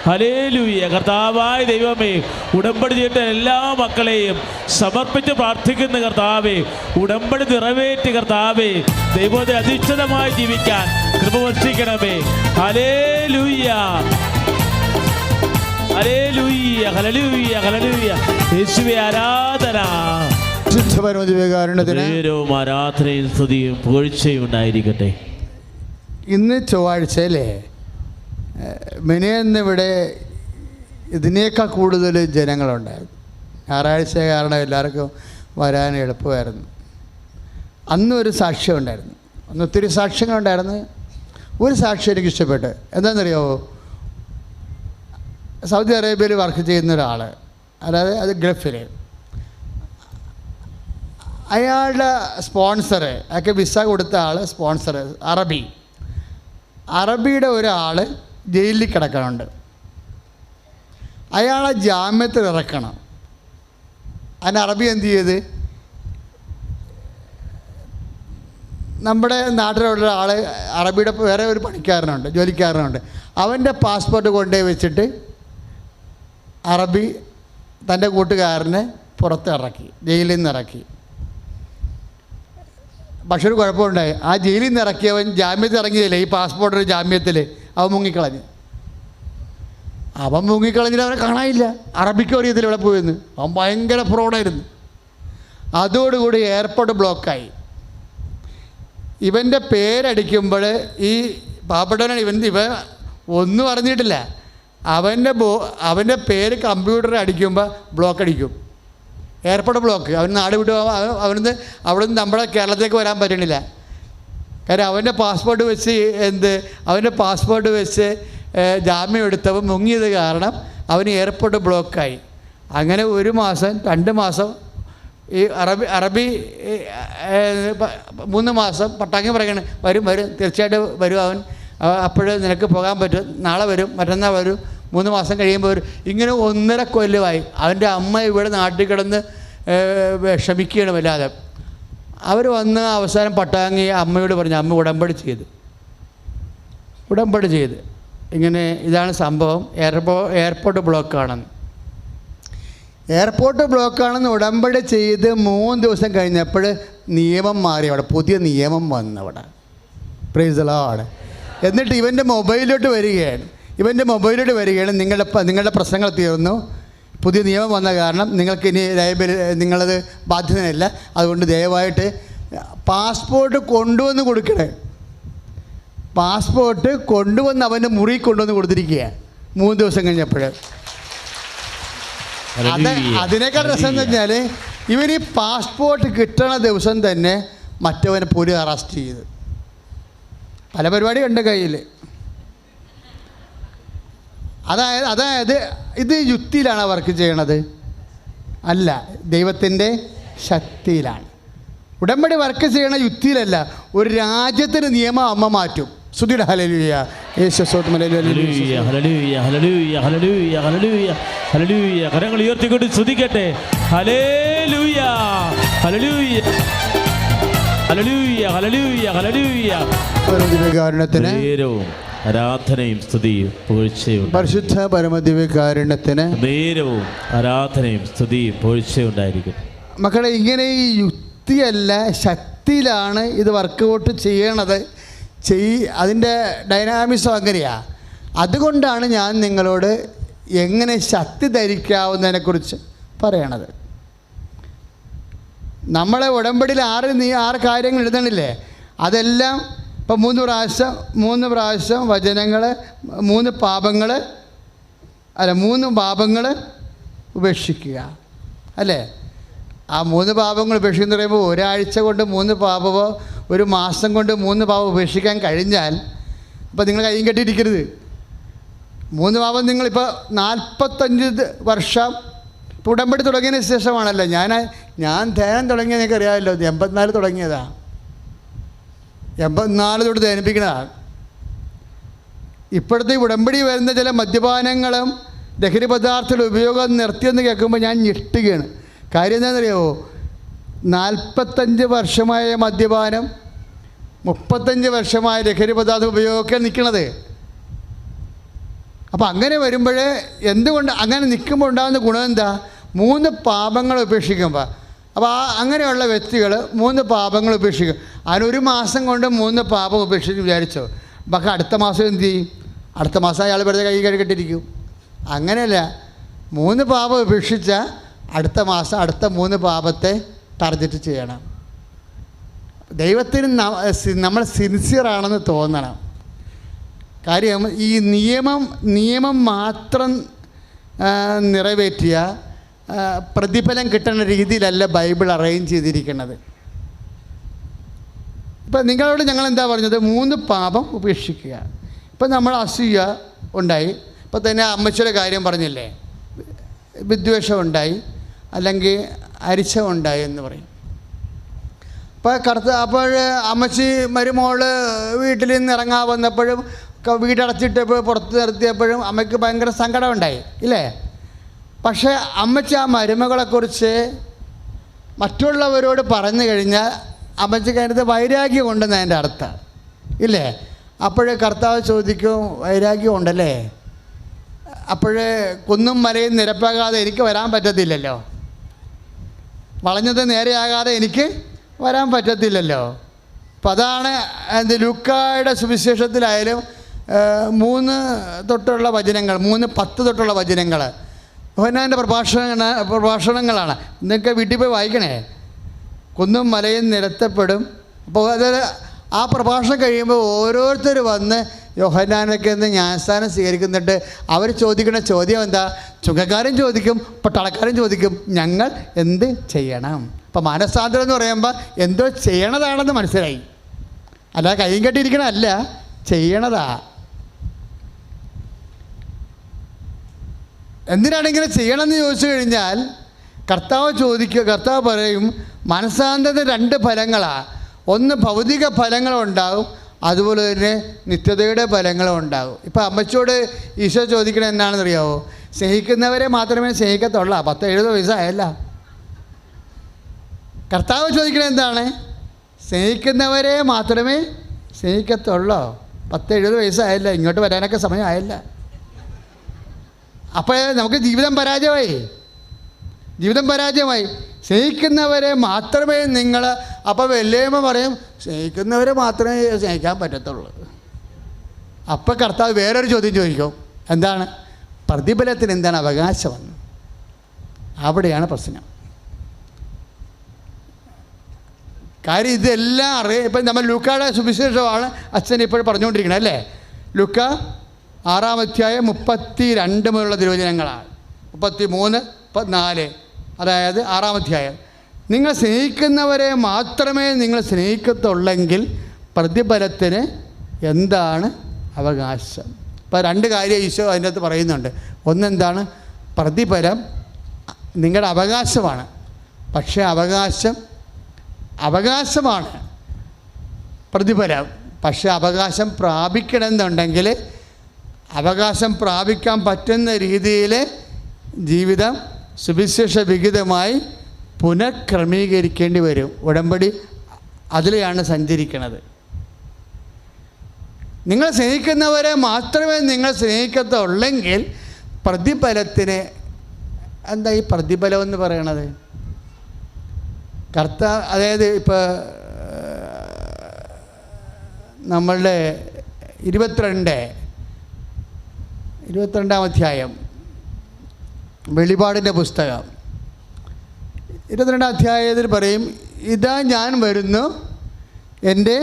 ഹല്ലേലൂയ. കർത്താവായ ദൈവമേ, ഉടമ്പടി ചെയ്തിട്ട് എല്ലാ മക്കളെയും സമർപ്പിച്ച് പ്രാർത്ഥിക്കുന്ന കർത്താവേ, ഉടമ്പടി നിറവേറ്റി കർത്താവേ, ദൈവത്തെ അധിഷ്ഠിതമായി ജീവിക്കാൻ കൃപ വർഷിക്കണമേ. Hallelujah, hallelujah, hallelujah, hallelujah. യേശുവേ ആരാധന. ആരാധനയും സ്തുതിയും പുകഴ്ചയും ഉണ്ടായിരിക്കട്ടെ. ഇന്ന് ചൊവ്വാഴ്ചയിലെ മിനിയെന്നിവിടെ ഇതിനേക്കാൾ കൂടുതൽ ജനങ്ങളുണ്ടായിരുന്നു. ഞായറാഴ്ച കാരണം എല്ലാവർക്കും വരാൻ എളുപ്പമായിരുന്നു. അന്നൊരു സാക്ഷ്യം ഉണ്ടായിരുന്നു. അന്ന് ഒത്തിരി സാക്ഷ്യങ്ങളുണ്ടായിരുന്നു. ഒരു സാക്ഷ്യം എനിക്ക് ഇഷ്ടപ്പെട്ടു. എന്താണെന്നറിയാമോ? സൗദി അറേബ്യയിൽ വർക്ക് ചെയ്യുന്ന ഒരാൾ, അതായത് അത് ഗൾഫിൽ, അയാളുടെ സ്പോൺസർ, അയാൾക്ക് വിസ കൊടുത്ത ആൾ സ്പോൺസർ അറബിയുടെ ഒരാൾ ജയിലിൽ കിടക്കണുണ്ട്. അയാളെ ജാമ്യത്തിൽ ഇറക്കണം. അതിന് അറബി എന്ത് ചെയ്ത്, നമ്മുടെ നാട്ടിലുള്ള ആൾ അറബിയുടെ വേറെ ഒരു പണിക്കാരനുണ്ട്, ജോലിക്കാരനുണ്ട്, അവൻ്റെ പാസ്പോർട്ട് കൊണ്ടുപോയി വെച്ചിട്ട് അറബി തൻ്റെ കൂട്ടുകാരനെ പുറത്ത് ഇറക്കി, ജയിലിൽ നിന്ന് ഇറക്കി. പക്ഷെ ഒരു കുഴപ്പമുണ്ടായി. ആ ജയിലിൽ നിന്ന് ഇറക്കിയവൻ ജാമ്യത്തിൽ ഇറങ്ങിയതില്ലേ, ഈ പാസ്പോർട്ട് ജാമ്യത്തിൽ അവൻ മുങ്ങിക്കളഞ്ഞു. അവൻ മുങ്ങിക്കളഞ്ഞിട്ട് അവനെ കാണാനില്ല. അറബിക്ക് അറിയത്തില്ല ഇവിടെ പോയെന്ന്. അവൻ ഭയങ്കര ഫ്രോഡായിരുന്നു. അതോടുകൂടി എയർപോർട്ട് ബ്ലോക്കായി. ഇവൻ്റെ പേരടിക്കുമ്പോൾ ഈ പാവപ്പെട്ടവനാണ് ഇവൻ ഒന്നും അറിഞ്ഞിട്ടില്ല. അവൻ്റെ പേര് കമ്പ്യൂട്ടറിൽ അടിക്കുമ്പോൾ ബ്ലോക്ക് അടിക്കും. Airport block. അവൻ നാട് വിട്ടു അവിടെ നിന്ന് നമ്മുടെ കേരളത്തിലേക്ക് വരാൻ പറ്റണില്ല. കാര്യം അവൻ്റെ പാസ്പോർട്ട് വെച്ച് അവൻ്റെ പാസ്പോർട്ട് വെച്ച് ജാമ്യം എടുത്തവൻ മുങ്ങിയത് കാരണം അവന് എയർപോർട്ട് ബ്ലോക്കായി. അങ്ങനെ 1 മാസം 2 മാസം ഈ അറബി 3 മാസം പട്ടാങ്ങി പറയണം വരും തീർച്ചയായിട്ടും വരും അവൻ, അപ്പോഴേ നിനക്ക് പോകാൻ പറ്റും, നാളെ വരും, മറ്റന്നാൾ വരും, 3 മാസം കഴിയുമ്പോൾ വരും. ഇങ്ങനെ 1.5 കൊല്ലമായി. അവൻ്റെ അമ്മ ഇവിടെ നാട്ടിൽ കിടന്ന് വിഷമിക്കുകയാണ് വല്ലാതെ. അവർ വന്ന് അവസാനം പട്ടാങ്ങി അമ്മയോട് പറഞ്ഞു, അമ്മ ഉടമ്പടി ചെയ്ത് ഇങ്ങനെ ഇതാണ് സംഭവം, എയർപോർട്ട് ബ്ലോക്കാണെന്ന്. എയർപോർട്ട് ബ്ലോക്കാണെന്ന് ഉടമ്പടി ചെയ്ത് 3 ദിവസം കഴിഞ്ഞപ്പോൾ നിയമം മാറി. അവിടെ പുതിയ നിയമം വന്നു അവിടെ. Price the Lord. എന്നിട്ട് ഇവൻ്റെ മൊബൈലിലോട്ട് വരികയാണ്. നിങ്ങളുടെ പ്രശ്നങ്ങൾ തീർന്നു, പുതിയ നിയമം വന്ന കാരണം നിങ്ങൾക്ക് ഇനി നിങ്ങളത് ബാധ്യതയില്ല, അതുകൊണ്ട് ദയവായിട്ട് പാസ്പോർട്ട് കൊണ്ടുവന്ന് കൊടുക്കണേ. പാസ്പോർട്ട് കൊണ്ടുവന്ന് അവൻ്റെ മുറി കൊണ്ടുവന്ന് കൊടുത്തിരിക്കുകയാണ് 3 ദിവസം കഴിഞ്ഞപ്പോൾ. അതിനേക്കാൾ രസം എന്ന് വെച്ചാൽ ഇവർ ഈ പാസ്പോർട്ട് കിട്ടണ ദിവസം തന്നെ മറ്റവനെ പോലീസ് അറസ്റ്റ് ചെയ്ത്. പല പരിപാടി ഉണ്ട് കയ്യിൽ. അതായത് ഇത് യുക്തിയിലാണ് വർക്ക് ചെയ്യണത്, അല്ല ദൈവത്തിൻ്റെ ശക്തിയിലാണ്. ഉടമ്പടി വർക്ക് ചെയ്യണ യുക്തിയിലല്ല, ഒരു രാജ്യത്തിന് നിയമം അമ്മ മാറ്റും. സ്തുതിയുടെ ഹല്ലേലൂയ. കരങ്ങൾ ഉയർത്തിക്കൊണ്ട് സ്തുതിക്കട്ടെ. Hallelujah hallelujah hallelujah hallelujah hallelujah. പരമദിവ്യകാരുണ്യത്തിന് ആരാധനയും സ്തുതിയും പുകഴ്ചയും. പരിശുദ്ധ പരമദിവ്യകാരുണ്യത്തിന് നേരവും ആരാധനയും സ്തുതിയും പുകഴ്ചയും ഉണ്ടായിരിക്കും. മക്കളെ, ഇങ്ങനെ ഈ യുക്തിയല്ല ശക്തിയിലാണ് ഇത് വർക്കൗട്ട് ചെയ്യണത്. അതിൻ്റെ ഡൈനാമിക്സും അങ്ങനെയാണ്. അതുകൊണ്ടാണ് ഞാൻ നിങ്ങളോട് എങ്ങനെ ശക്തി ധരിക്കാവുന്നതിനെക്കുറിച്ച് പറയണത്. നമ്മളെ ഉടമ്പടിയിൽ 6 കാര്യങ്ങൾ എഴുതണില്ലേ, അതെല്ലാം ഇപ്പം 3 പ്രാവശ്യം വചനങ്ങൾ, 3 പാപങ്ങൾ ഉപേക്ഷിക്കുക അല്ലേ. ആ 3 പാപങ്ങൾ ഉപേക്ഷിക്കുന്ന പറയുമ്പോൾ ഒരാഴ്ച കൊണ്ട് 3 പാപമോ 1 മാസം കൊണ്ട് 3 പാപം ഉപേക്ഷിക്കാൻ കഴിഞ്ഞാൽ അപ്പോൾ നിങ്ങൾ കൈയും കെട്ടിയിരിക്കരുത്. 3 പാപം നിങ്ങളിപ്പോൾ 45 വർഷം ഇപ്പോൾ ഉടമ്പടി തുടങ്ങിയതിന് ശേഷമാണല്ലോ. ഞാൻ ധ്യാനം തുടങ്ങിയത് നിങ്ങൾക്ക് അറിയാമല്ലോ, 84 തുടങ്ങിയതാണ്. 84 തൊട്ട് ധ്യാനിപ്പിക്കുന്നതാണ്. ഇപ്പോഴത്തെ ഉടമ്പടി വരുന്ന ചില മദ്യപാനങ്ങളും ലഹരി പദാർത്ഥങ്ങളുടെ ഉപയോഗം നിർത്തിയെന്ന് കേൾക്കുമ്പോൾ ഞാൻ ഞെട്ടുകയാണ്. കാര്യം എന്താണെന്നറിയാമോ, 45 വർഷമായ മദ്യപാനം, 35 വർഷമായ ലഹരി പദാർത്ഥ ഉപയോഗമൊക്കെ നിൽക്കണത്. അപ്പോൾ അങ്ങനെ വരുമ്പോൾ എന്തുകൊണ്ട് അങ്ങനെ നിൽക്കുമ്പോൾ ഉണ്ടാകുന്ന ഗുണം എന്താ? 3 പാപങ്ങൾ ഉപേക്ഷിക്കുമ്പോൾ. അപ്പോൾ അങ്ങനെയുള്ള വ്യക്തികൾ 3 പാപങ്ങൾ ഉപേക്ഷിക്കും. അതിനൊരു മാസം കൊണ്ട് 3 പാപം ഉപേക്ഷിച്ച് വിചാരിച്ചോ, പക്ഷേ അടുത്ത മാസം എന്ത് ചെയ്യും? അടുത്ത മാസം അയാൾ വെറുതെ കൈ കഴുകിട്ടിരിക്കും. അങ്ങനെയല്ല, 3 പാപം ഉപേക്ഷിച്ച അടുത്ത മാസം അടുത്ത 3 പാപത്തെ ടാർഗറ്റ് ചെയ്യണം. ദൈവത്തിന് നമ്മൾ സിൻസിയറാണെന്ന് തോന്നണം. കാര്യം ഈ നിയമം മാത്രം നിറവേറ്റിയ പ്രതിഫലം കിട്ടുന്ന രീതിയിലല്ല ബൈബിൾ അറേഞ്ച് ചെയ്തിരിക്കുന്നത്. ഇപ്പം നിങ്ങളോട് ഞങ്ങൾ എന്താ പറഞ്ഞത്? 3 പാപം ഉപേക്ഷിക്കുക. ഇപ്പം നമ്മൾ അസൂയ ഉണ്ടായി, ഇപ്പം തന്നെ അമ്മച്ചിയുടെ കാര്യം പറഞ്ഞില്ലേ, വിദ്വേഷം ഉണ്ടായി, അല്ലെങ്കിൽ അരിശമുണ്ടായി എന്ന് പറയും. അപ്പോൾ അമ്മച്ചി മരുമോള് വീട്ടിൽ നിന്ന് ഇറങ്ങാൻ വന്നപ്പോഴും വീടടച്ചിട്ടപ്പോൾ പുറത്ത് നിർത്തിയപ്പോഴും അമ്മയ്ക്ക് ഭയങ്കര സങ്കടം ഉണ്ടായി ഇല്ലേ. പക്ഷേ അമ്മച്ചി ആ മരുമകളെക്കുറിച്ച് മറ്റുള്ളവരോട് പറഞ്ഞു കഴിഞ്ഞാൽ അമ്മച്ചിക്ക് അതിനകത്ത് വൈരാഗ്യം ഉണ്ടെന്ന് അതിൻ്റെ അർത്ഥം ഇല്ലേ. അപ്പോഴേ കർത്താവ് ചോദിക്കും, വൈരാഗ്യം ഉണ്ടല്ലേ, അപ്പോഴേ കുന്നും മലയും നിരപ്പാകാതെ എനിക്ക് വരാൻ പറ്റത്തില്ലല്ലോ, വളഞ്ഞത് നേരെയാകാതെ എനിക്ക് വരാൻ പറ്റത്തില്ലല്ലോ. അപ്പം അതാണ് ലൂക്കായുടെ സുവിശേഷത്തിലായാലും 3 തൊട്ടുള്ള വചനങ്ങൾ, 3:10 തൊട്ടുള്ള വചനങ്ങൾ യോഹന്നാൻ്റെ പ്രഭാഷണങ്ങളാണ്. നിങ്ങൾക്ക് വീട്ടിൽ പോയി വായിക്കണേ. കുന്നും മലയും നിരത്തപ്പെടും. അപ്പോൾ അതായത് ആ പ്രഭാഷണം കഴിയുമ്പോൾ ഓരോരുത്തർ വന്ന് യോഹന്നാനൊക്കെ എന്ന് ജ്ഞാനസ്ഥാനം സ്വീകരിക്കുന്നുണ്ട്. അവർ ചോദിക്കുന്ന ചോദ്യം എന്താ? ചുങ്കക്കാരൻ ചോദിക്കും, പട്ടാളക്കാരൻ ചോദിക്കും, ഞങ്ങൾ എന്ത് ചെയ്യണം? അപ്പോൾ മാനസാന്തരം എന്ന് പറയുമ്പോൾ എന്തോ ചെയ്യണതാണെന്ന് മനസ്സിലായി. അല്ല കൈയും കെട്ടിയിരിക്കണമല്ല, ചെയ്യണതാ. എന്തിനാണ് ഇങ്ങനെ ചെയ്യണമെന്ന് ചോദിച്ചു കഴിഞ്ഞാൽ കർത്താവ് പറയും, മനസ്സാന്തത 2 ഫലങ്ങളാണ്. ഒന്ന് ഭൗതിക ഫലങ്ങളുണ്ടാകും, അതുപോലെ തന്നെ നിത്യതയുടെ ഫലങ്ങളും ഉണ്ടാകും. ഇപ്പം അമ്മച്ചോട് ഈശോ ചോദിക്കണത് എന്താണെന്ന് അറിയാമോ? സ്നേഹിക്കുന്നവരെ മാത്രമേ സ്നേഹിക്കത്തുള്ള. 10-70 വയസ്സായല്ല. കർത്താവ് ചോദിക്കണത് എന്താണ്? സ്നേഹിക്കുന്നവരെ മാത്രമേ സ്നേഹിക്കത്തുള്ളൂ. 10-70 വയസ്സായല്ല, ഇങ്ങോട്ട് വരാനൊക്കെ സമയമായല്ല. അപ്പോൾ നമുക്ക് ജീവിതം പരാജയമായി. സ്നേഹിക്കുന്നവരെ മാത്രമേ നിങ്ങൾ, അപ്പോൾ വല്യമ്മ പറയും സ്നേഹിക്കുന്നവരെ മാത്രമേ സ്നേഹിക്കാൻ പറ്റത്തുള്ളൂ. അപ്പോൾ കർത്താവ് വേറൊരു ചോദ്യം ചോദിക്കും, എന്താണ്? പ്രതിഫലത്തിന് എന്താണ് അവകാശമെന്ന്. അവിടെയാണ് പ്രശ്നം. കാര്യം ഇതെല്ലാം ഇപ്പം നമ്മൾ ലൂക്കായുടെ സുവിശേഷമാണ് അച്ഛൻ ഇപ്പോൾ പറഞ്ഞുകൊണ്ടിരിക്കുന്നത് അല്ലേ? ലൂക്ക 6-ാം അധ്യായം 32 മുതലുള്ള തിരുവചനങ്ങളാണ്. 33, 34, അതായത് 6-ാം അധ്യായം. നിങ്ങൾ സ്നേഹിക്കുന്നവരെ മാത്രമേ നിങ്ങൾ സ്നേഹിക്കത്തുള്ളെങ്കിൽ പ്രതിഫലത്തിന് എന്താണ് അവകാശം? ഇപ്പോൾ 2 കാര്യം ഈശോ അതിൻ്റെ അകത്ത് പറയുന്നുണ്ട്. ഒന്നെന്താണ്? പ്രതിഫലം നിങ്ങളുടെ അവകാശമാണ്. പക്ഷേ അവകാശമാണ് പ്രതിഫലം. പക്ഷേ അവകാശം പ്രാപിക്കണമെന്നുണ്ടെങ്കിൽ അവകാശം പ്രാപിക്കാൻ പറ്റുന്ന രീതിയിൽ ജീവിതം സുവിശേഷ വിഹിതമായി പുനഃക്രമീകരിക്കേണ്ടി വരും. ഉടമ്പടി അതിലെയാണ് സഞ്ചരിക്കുന്നത്. നിങ്ങൾ സ്നേഹിക്കുന്നവരെ മാത്രമേ നിങ്ങൾ സ്നേഹിക്കത്തുള്ളെങ്കിൽ പ്രതിഫലത്തിന് എന്താ ഈ പ്രതിഫലം എന്ന് പറയണത്? അതായത് ഇപ്പോൾ നമ്മളുടെ 22-ാം അധ്യായം വെളിപാടിൻ്റെ പുസ്തകം 22-ാം അധ്യായത്തിൽ പറയും, ഇതാ ഞാൻ വരുന്നു, എൻ്റെ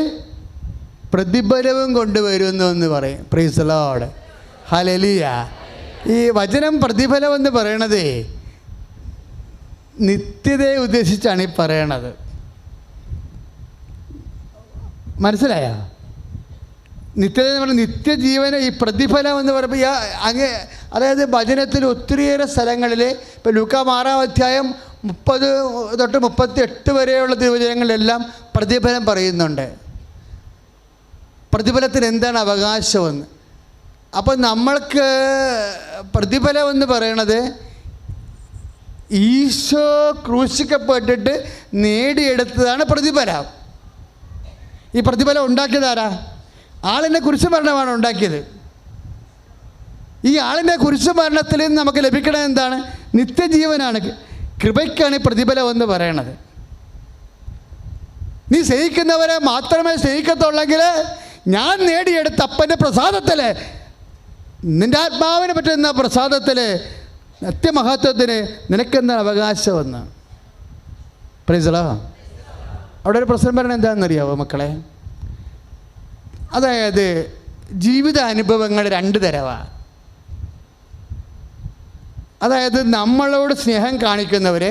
പ്രതിഫലവും കൊണ്ടുവരുന്നു എന്ന് പറയും. Price the Lord, hallelujah. ഈ വചനം പ്രതിഫലം എന്ന് പറയണതേ നിത്യതയെ ഉദ്ദേശിച്ചാണ് ഈ പറയണത്. മനസ്സിലായോ? നിത്യത എന്ന് പറഞ്ഞാൽ നിത്യജീവന ഈ പ്രതിഫലം എന്ന് പറയുമ്പോൾ അതായത് വചനത്തിൽ ഒത്തിരിയേറെ സ്ഥലങ്ങളിൽ ഇപ്പോൾ ലൂക്ക 6-ാം അധ്യായം 30 തൊട്ട് 38 വരെയുള്ള തിരുവചനങ്ങളിലെല്ലാം പ്രതിഫലം പറയുന്നുണ്ട്. പ്രതിഫലത്തിന് എന്താണ് അവകാശമെന്ന്. അപ്പോൾ നമ്മൾക്ക് പ്രതിഫലം എന്ന് പറയണത് ഈശോ ക്രൂശിക്കപ്പെട്ടിട്ട് നേടിയെടുത്തതാണ് പ്രതിഫലം. ഈ പ്രതിഫലം ഉണ്ടാക്കിയതാരാ? ആളിൻ്റെ കുരിശുമരണമാണ് ഉണ്ടാക്കിയത്. ഈ ആളിൻ്റെ കുരിശുമരണത്തിൽ നിന്ന് നമുക്ക് ലഭിക്കണത് എന്താണ്? നിത്യജീവനാണ്. കൃപയ്ക്കാണ് ഈ പ്രതിഫലം എന്ന് പറയണത്. നീ സ്നേഹിക്കുന്നവരെ മാത്രമേ സ്നേഹിക്കത്തുള്ളെങ്കിൽ ഞാൻ നേടിയെടുത്ത അപ്പൻ്റെ പ്രസാദത്തിൽ, നിൻ്റെ ആത്മാവിനെ പറ്റുന്ന പ്രസാദത്തിൽ, നിത്യമഹത്വത്തിന് നിനക്കെന്താണ് അവകാശമെന്ന്. Praise the lord. അവിടെ ഒരു പ്രശ്നം പറയണത് എന്താണെന്നറിയാവോ മക്കളെ? അതായത് ജീവിത അനുഭവങ്ങൾ 2 തരമാണ്. അതായത് നമ്മളോട് സ്നേഹം കാണിക്കുന്നവരെ,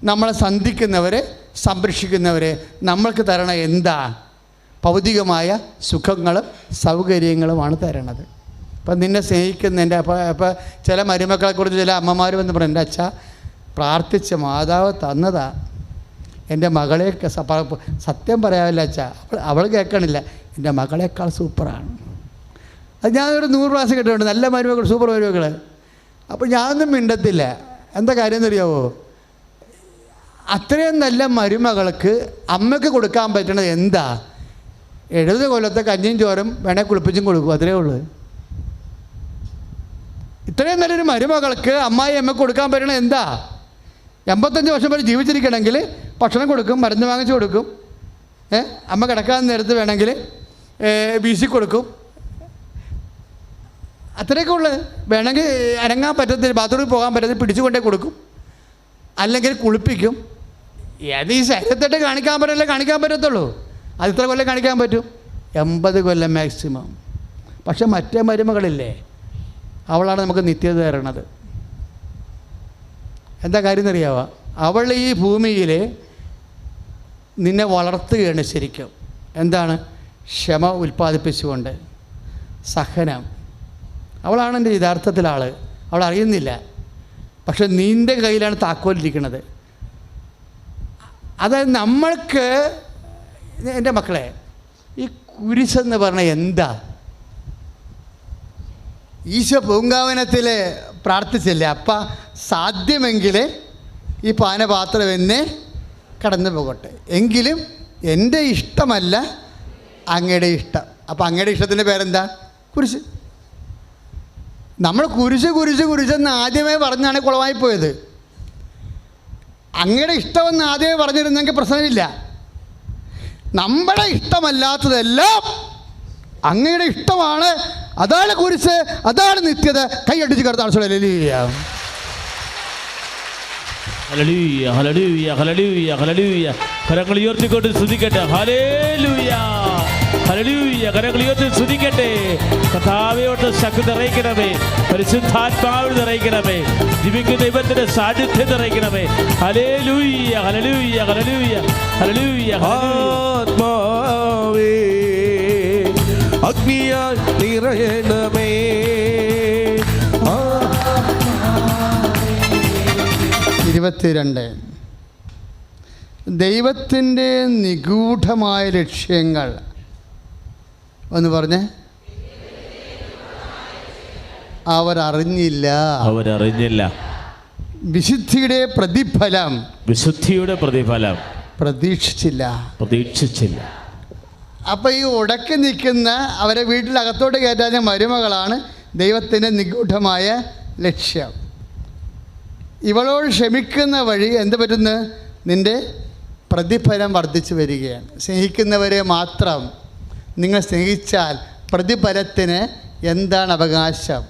നമ്മളെ സന്ധിക്കുന്നവരെ, സംരക്ഷിക്കുന്നവരെ നമ്മൾക്ക് തരണ എന്താ? ഭൗതികമായ സുഖങ്ങളും സൗകര്യങ്ങളുമാണ് തരണത്. അപ്പം നിന്നെ സ്നേഹിക്കുന്നതിൻ്റെ അപ്പോൾ ചില മരുമക്കളെക്കുറിച്ച് ചില അമ്മമാർ വന്ന് പറയും, എൻ്റെ അച്ഛാ പ്രാർത്ഥിച്ച മാതാവ് തന്നതാ എൻ്റെ മകളെ. സത്യം പറയാമല്ല അച്ഛാ, അവൾ കേൾക്കണില്ല, എൻ്റെ മകളേക്കാൾ സൂപ്പറാണ്. അത് ഞാനൊരു 100 പ്രാവശ്യം കേട്ടിട്ടുണ്ട്, നല്ല മരുമക്കൾ, സൂപ്പർ മരുമക്കൾ. അപ്പോൾ ഞാനൊന്നും മിണ്ടത്തില്ല. എന്താ കാര്യം എന്നറിയാവോ? അത്രയും നല്ല മരുമകൾക്ക് അമ്മയ്ക്ക് കൊടുക്കാൻ പറ്റണത് എന്താ? 70 കൊല്ലത്തെ കഞ്ഞിയും ചോറും വേണേൽ കുളിപ്പിച്ചും കൊടുക്കും, അത്രേ ഉള്ളൂ. ഇത്രയും നല്ലൊരു മരുമകൾക്ക് അമ്മായി അമ്മയ്ക്ക് കൊടുക്കാൻ പറ്റണത് എന്താ? 85 വർഷം വരെ ജീവിച്ചിരിക്കണമെങ്കിൽ ഭക്ഷണം കൊടുക്കും, മരുന്ന് വാങ്ങിച്ച് കൊടുക്കും, അമ്മ കിടക്കാൻ നേരത്ത് വേണമെങ്കിൽ വീശി കൊടുക്കും, അത്രയൊക്കെ ഉള്ളു. വേണമെങ്കിൽ അനങ്ങാൻ പറ്റത്തില്ല, ബാത്റൂമിൽ പോകാൻ പറ്റത്തില്ല, പിടിച്ചുകൊണ്ടേ കൊടുക്കും, അല്ലെങ്കിൽ കുളിപ്പിക്കും. ഏത് ഈ ശരീരത്തിട്ട് കാണിക്കാൻ പറ്റത്തുള്ളൂ. അത് ഇത്ര കൊല്ലം കാണിക്കാൻ പറ്റും? 80 കൊല്ലം മാക്സിമം. പക്ഷെ മറ്റേ മരുമകളില്ലേ, അവളാണ് നമുക്ക് നിത്യത തരണത്. എന്താ കാര്യം എന്നറിയാവോ? അവൾ ഈ ഭൂമിയിൽ നിന്നെ വളർത്തുകയാണ് ശരിക്കും. എന്താണ്? ക്ഷമ ഉൽപ്പാദിപ്പിച്ചുകൊണ്ട്, സഹനം. അവളാണ് എൻ്റെ യഥാർത്ഥത്തിൽ ആൾ. അവൾ അറിയുന്നില്ല. പക്ഷെ നിൻ്റെ കയ്യിലാണ് താക്കോലിരിക്കുന്നത്. അതായത് നമ്മൾക്ക്, എൻ്റെ മക്കളെ, ഈ കുരിശെന്ന് പറഞ്ഞാൽ എന്താ? ഈശോ പൂങ്കാവനത്തിൽ പ്രാർത്ഥിച്ചില്ലേ, അപ്പം സാധ്യമെങ്കിൽ ഈ പാനപാത്രം എന്നെ കടന്നു പോകട്ടെ, എങ്കിലും എൻ്റെ ഇഷ്ടമല്ല അങ്ങയുടെ ഇഷ്ടം. അപ്പം അങ്ങയുടെ ഇഷ്ടത്തിൻ്റെ പേരെന്താ? കുരിശ്. നമ്മൾ കുരിശെന്ന് ആദ്യമേ പറഞ്ഞാണ് കുളമായി പോയത്. അങ്ങയുടെ ഇഷ്ടമെന്ന് ആദ്യമേ പറഞ്ഞിരുന്നെങ്കിൽ പ്രശ്നമില്ല. നമ്മുടെ ഇഷ്ടമല്ലാത്തതെല്ലാം അങ്ങയുടെ ഇഷ്ടമാണ്. അതാണ് കുരിശ്, അതാണ് നിത്യത. കൈയടിച്ച് കർത്താവ് hallelujah, hallelujah, hallelujah, hallelujah, hallelujah. കരങ്ങൾ ഉയർത്തിക്കൊണ്ട് സ്തുതിക്കട്ടെ. Hallelujah, hallelujah. കരങ്ങൾ ഉയർത്തി സ്തുതിക്കട്ടെ. കർത്താവോട് ശക്തി നിറയ്ക്കണമേ, പരിശുദ്ധാത്മാവിൽ നിറയ്ക്കണമേ, ജീവിക്കുന്ന ദൈവത്തിന്റെ സാന്നിധ്യം നിറയ്ക്കണമേ. Hallelujah, hallelujah, hallelujah, hallelujah. ആത്മാവേ അഗ്നിയാൽ നിറയണമേ, 22. ദൈവത്തിൻ്റെ നിഗൂഢമായ ലക്ഷ്യങ്ങൾ ഒന്ന് പറഞ്ഞേ. അവരറിഞ്ഞില്ല. വിശുദ്ധിയുടെ പ്രതിഫലം പ്രതീക്ഷിച്ചില്ല. അപ്പം ഈ ഉടക്കി നിൽക്കുന്ന അവരെ വീട്ടിലകത്തോട്ട് കയറ്റാൻ മരുമകളാണ് ദൈവത്തിൻ്റെ നിഗൂഢമായ ലക്ഷ്യം. ഇവളോട് ക്ഷമിക്കുന്ന വഴി എന്ത് പറ്റുന്നു? നിൻ്റെ പ്രതിഫലം വർദ്ധിച്ചു വരികയാണ്. സ്നേഹിക്കുന്നവരെ മാത്രം നിങ്ങൾ സ്നേഹിച്ചാൽ പ്രതിഫലത്തിന് എന്താണ് അവകാശം?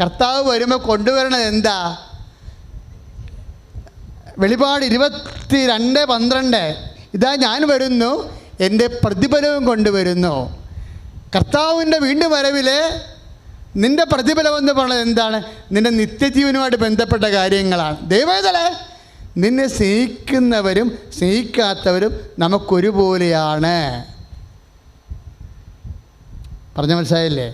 കർത്താവ് വരുമ്പോൾ കൊണ്ടുവരണത് എന്താ? വെളിപാട് 22:12, ഇതാ ഞാൻ വരുന്നു, എൻ്റെ പ്രതിഫലവും കൊണ്ടുവരുന്നു. കർത്താവിൻ്റെ വീണ്ടും വരവിൽ നിൻ്റെ പ്രതിഫലം എന്ന് പറയുന്നത് എന്താണ്? നിൻ്റെ നിത്യജീവനുമായിട്ട് ബന്ധപ്പെട്ട കാര്യങ്ങളാണ്. ദൈവവേദനേ, നിന്നെ സ്നേഹിക്കുന്നവരും സ്നേഹിക്കാത്തവരും നമുക്കൊരുപോലെയാണ്. പറഞ്ഞ മനസ്സിലായില്ലേ?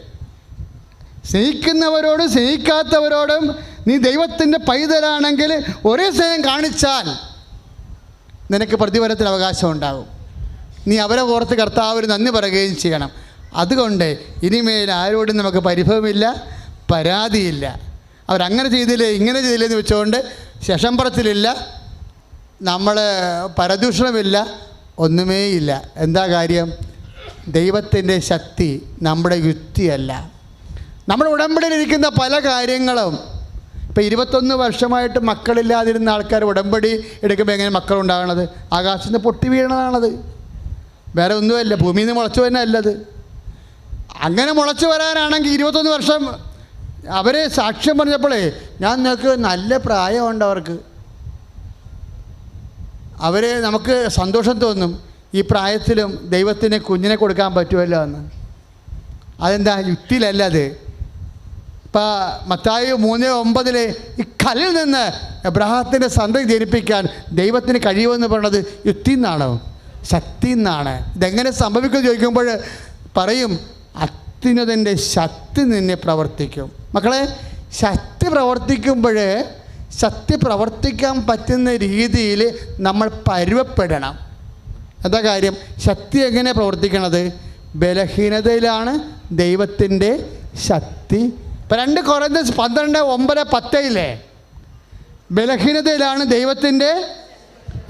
സ്നേഹിക്കുന്നവരോടും സ്നേഹിക്കാത്തവരോടും നീ ദൈവത്തിൻ്റെ പൈതലാണെങ്കിൽ ഒരേ സ്നേഹം കാണിച്ചാൽ നിനക്ക് പ്രതിഫലത്തിന് അവകാശം ഉണ്ടാകും. നീ അവരെ ഓർത്ത് കർത്താവിന് നന്ദി പറയുകയും ചെയ്യണം. അതുകൊണ്ട് ഇനിമേൽ ആരോടും നമുക്ക് പരിഭവമില്ല, പരാതിയില്ല. അവരങ്ങനെ ചെയ്തില്ലേ ഇങ്ങനെ ചെയ്തില്ലേ എന്ന് വെച്ചുകൊണ്ട് ശേഷം പറച്ചിലില്ല, നമ്മൾ പരദൂഷണമില്ല, ഒന്നുമേയില്ല. എന്താ കാര്യം? ദൈവത്തിൻ്റെ ശക്തി നമ്മുടെ യുക്തിയല്ല. നമ്മുടെ ഉടമ്പടിയിലിരിക്കുന്ന പല കാര്യങ്ങളും, ഇപ്പോൾ 21 വർഷമായിട്ട് മക്കളില്ലാതിരുന്ന ആൾക്കാർ ഉടമ്പടി എടുക്കുമ്പോൾ എങ്ങനെ മക്കളുണ്ടാകണത്? ആകാശത്ത് നിന്ന് പൊട്ടി വീണതാണത്, വേറെ ഒന്നുമല്ല. ഭൂമിയിൽ നിന്ന് മുളച്ചു തന്നെ അല്ലത്. അങ്ങനെ മുളച്ചു വരാനാണെങ്കിൽ 21 വർഷം അവരെ സാക്ഷ്യം പറഞ്ഞപ്പോഴേ ഞാൻ നിങ്ങൾക്ക് നല്ല പ്രായമുണ്ട്, അവരെ നമുക്ക് സന്തോഷം തോന്നും. ഈ പ്രായത്തിലും ദൈവത്തിന് കുഞ്ഞിനെ കൊടുക്കാൻ പറ്റുമല്ലോ എന്ന്. അതെന്താ? യുക്തിയിലല്ല അത്. ഇപ്പം മത്തായി 3:9 ഈ കല്ലിൽ നിന്ന് എബ്രഹാത്തിൻ്റെ സന്തതി ജനിപ്പിക്കാൻ ദൈവത്തിന് കഴിയുമെന്ന് പറയുന്നത് യുക്തി എന്നാണോ ശക്തി എന്നാണ്? ഇതെങ്ങനെ സംഭവിക്കുമെന്ന് ചോദിക്കുമ്പോൾ പറയും അത്യുന്നതൻ്റെ ശക്തി നിന്നെ പ്രവർത്തിക്കും. മക്കളെ, ശക്തി പ്രവർത്തിക്കുമ്പോൾ ശക്തി പ്രവർത്തിക്കാൻ പറ്റുന്ന രീതിയിൽ നമ്മൾ പരുവപ്പെടണം. എന്താ കാര്യം? ശക്തി എങ്ങനെ പ്രവർത്തിക്കണത്? ബലഹീനതയിലാണ് ദൈവത്തിൻ്റെ ശക്തി. ഇപ്പം 2 കൊരിന്ത്യർ 12:9-10 ബലഹീനതയിലാണ് ദൈവത്തിൻ്റെ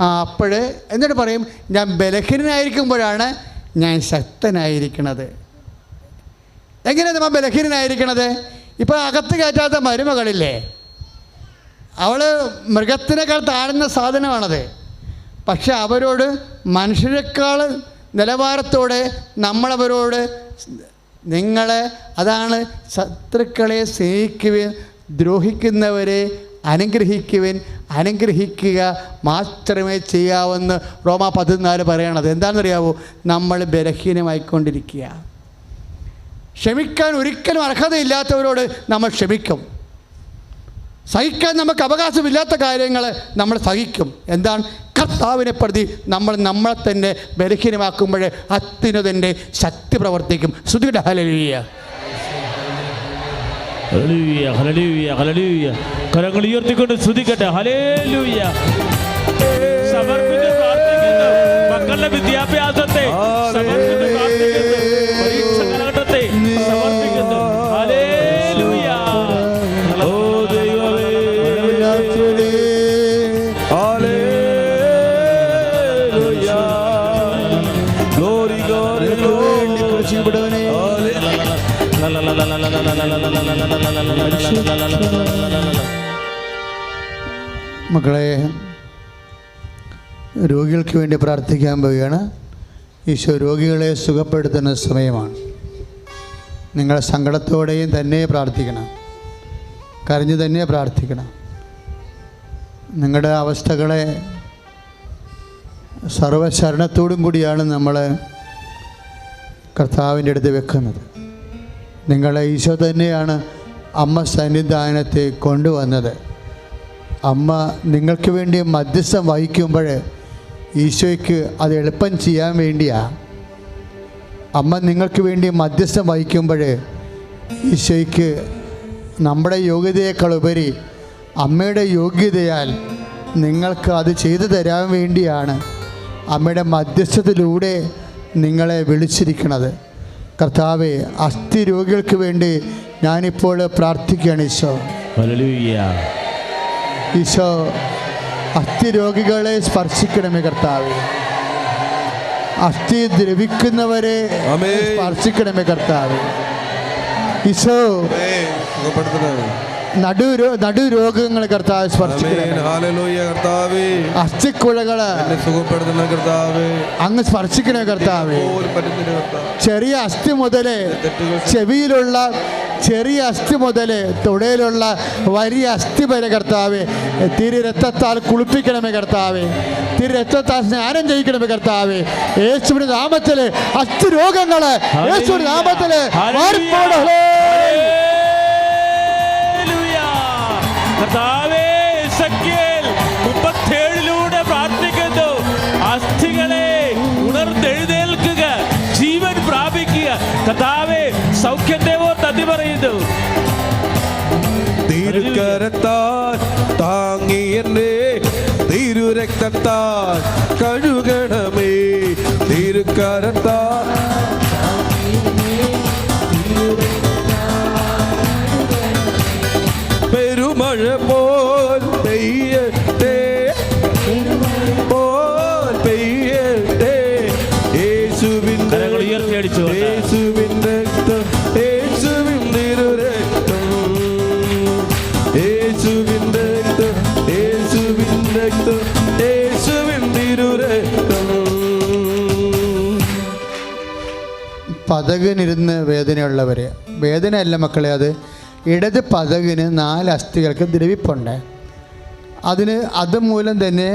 അപ്പോൾ എന്നിട്ട് പറയും ഞാൻ ബലഹീനനായിരിക്കുമ്പോഴാണ് ഞാൻ ശക്തനായിരിക്കണത്. എങ്ങനെയാണ് നമ്മൾ ബലഹീനനായിരിക്കണത്? ഇപ്പോൾ അകത്ത് കയറ്റാത്ത മരുമകളില്ലേ, അവൾ മൃഗത്തിനേക്കാൾ താഴ്ന്ന സാധനമാണത്. പക്ഷെ അവരോട് മനുഷ്യരെക്കാൾ നിലവാരത്തോടെ നമ്മളവരോട് അതാണ് ശത്രുക്കളെ സ്നേഹിക്കുവിൻ, ദ്രോഹിക്കുന്നവരെ അനുഗ്രഹിക്കുക മാത്രമേ ചെയ്യാവെന്ന് റോമ 14 പറയണത്. എന്താണെന്നറിയാവോ? നമ്മൾ ബലഹീനമായിക്കൊണ്ടിരിക്കുക. ക്ഷമിക്കാൻ ഒരിക്കലും അർഹതയില്ലാത്തവരോട് നമ്മൾ ക്ഷമിക്കും. സഹിക്കാൻ നമുക്ക് അവകാശമില്ലാത്ത കാര്യങ്ങൾ നമ്മൾ സഹിക്കും. എന്താണ്? കർത്താവിനെ പ്രതി നമ്മളെ തന്നെ ബലഹീനമാക്കുമ്പോൾ അത്യുന്നതൻ്റെ ശക്തി പ്രവർത്തിക്കും. ശ്രുതിയുടെ ഹല്ലേലൂയ. Hallelujah, hallelujah, hallelujah. കരങ്ങൾ ഉയർത്തിക്കൊണ്ട് സ്തുതിക്കട്ടെ. ഹല്ലേലൂയ. സമർപ്പിച്ച് പ്രാർത്ഥിക്കുന്നു. മക്കളുടെ വിദ്യാഭ്യാസത്തെ സമർപ്പിച്ച് പ്രാർത്ഥിക്കുന്നു. പരീക്ഷ കാലഘട്ടത്തെ സമർപ്പിക്കുന്നു. ഹല്ലേലൂയ. ഓ ദൈവമേ, ഹല്ലേലൂയ. ഗ്ലോറി ഗ്ലോറി മക്കളെ, രോഗികൾക്ക് വേണ്ടി പ്രാർത്ഥിക്കാൻ പോവുകയാണ്. ഈശോ രോഗികളെ സുഖപ്പെടുത്തുന്ന സമയമാണ്. നിങ്ങൾ സങ്കടത്തോടെയും തന്നെ പ്രാർത്ഥിക്കണം, കരഞ്ഞു തന്നെ പ്രാർത്ഥിക്കണം. നിങ്ങളുടെ അവസ്ഥകളെ സർവശരണത്തോടും കൂടിയാണ് നമ്മൾ കർത്താവിൻ്റെ അടുത്ത് വെക്കുന്നത്. നിങ്ങളെ ഈശോ തന്നെയാണ് അമ്മ സന്നിധാനത്തെ കൊണ്ടുവന്നത്. അമ്മ നിങ്ങൾക്ക് വേണ്ടി മധ്യസ്ഥം വഹിക്കുമ്പോൾ ഈശോയ്ക്ക് അത് എളുപ്പം ചെയ്യാൻ വേണ്ടിയാണ്. അമ്മ നിങ്ങൾക്ക് വേണ്ടി മധ്യസ്ഥം വഹിക്കുമ്പോൾ ഈശോയ്ക്ക് നമ്മുടെ യോഗ്യതയേക്കാൾ ഉപരി അമ്മയുടെ യോഗ്യതയാൽ നിങ്ങൾക്ക് അത് ചെയ്തു തരാൻ വേണ്ടിയാണ് അമ്മയുടെ മധ്യസ്ഥത്തിലൂടെ നിങ്ങളെ വിളിച്ചിരിക്കുന്നത്. കർത്താവെ, അസ്ഥി രോഗികൾക്ക് വേണ്ടി ഞാനിപ്പോൾ പ്രാർത്ഥിക്കുകയാണ്. ഈശോ, ഹല്ലേലൂയ. ഈശോ, അസ്ഥി രോഗികളെ സ്പർശിക്കണമേ കർത്താവെ. അസ്ഥി ദ്രവിക്കുന്നവരെ സ്പർശിക്കണമേ കർത്താവെ. ഈശോ, നടുരോഗങ്ങൾ കർത്താവ് സ്പർശിക്കണമേ. അസ്ഥിക്കുഴകള് അങ്ങ് സ്പർശിക്കണേ കർത്താവേ. ചെറിയ അസ്ഥി മുതല് ചെവിയിലുള്ള ചെറിയ അസ്ഥി മുതല് തുടയിലുള്ള വലിയ അസ്ഥി വരെ കർത്താവേ തിരു രക്തത്താൽ കുളിപ്പിക്കണമേ കർത്താവേ. തിരു രക്തത്താൽ സ്നാനം ചെയ്യിക്കണമേ കർത്താവേ. യേശുവിന്റെ നാമത്തില് അസ്ഥി രോഗങ്ങള് യേശുവിന്റെ നാമത്തില് മാറിപ്പോണേ. കർത്താവേ, എസെക്കിയേൽ 37 പ്രാർത്ഥിക്കുന്നു. അസ്ഥികളെ ഉണർന്നെഴുന്നേൽക്കുക, ജീവൻ പ്രാപിക്കുക. കർത്താവേ, സൗഖ്യത്തെ നന്ദി പറയുന്നു. തിരുക്കരത്താൽ താങ്ങി എന്നെ തിരുരക്തത്താൽ കഴുകണമേ. തിരുക്കരത്താൽ പെരുമഴ പോൽ പെയ്യട്ടെ, പോൽ പെയ്യട്ടെ. യേശുവിന്റെ ഉയർത്തിയടിച്ചു. യേശുവിന്റെ രക്തം, യേശുവിൻ തിരുരക്തം, യേശുവിന്റെ രക്തം, യേശുവിന്റെ രക്തം, യേശുവിൻ തിരുരക്തം. പതകിനിരുന്ന് വേദനയുള്ളവരെ, വേദനയല്ല മക്കളെ, അത് ഇടത് പതകിന് 4 അസ്ഥികൾക്ക് ദ്രവിപ്പുണ്ട്. അതുമൂലം തന്നെ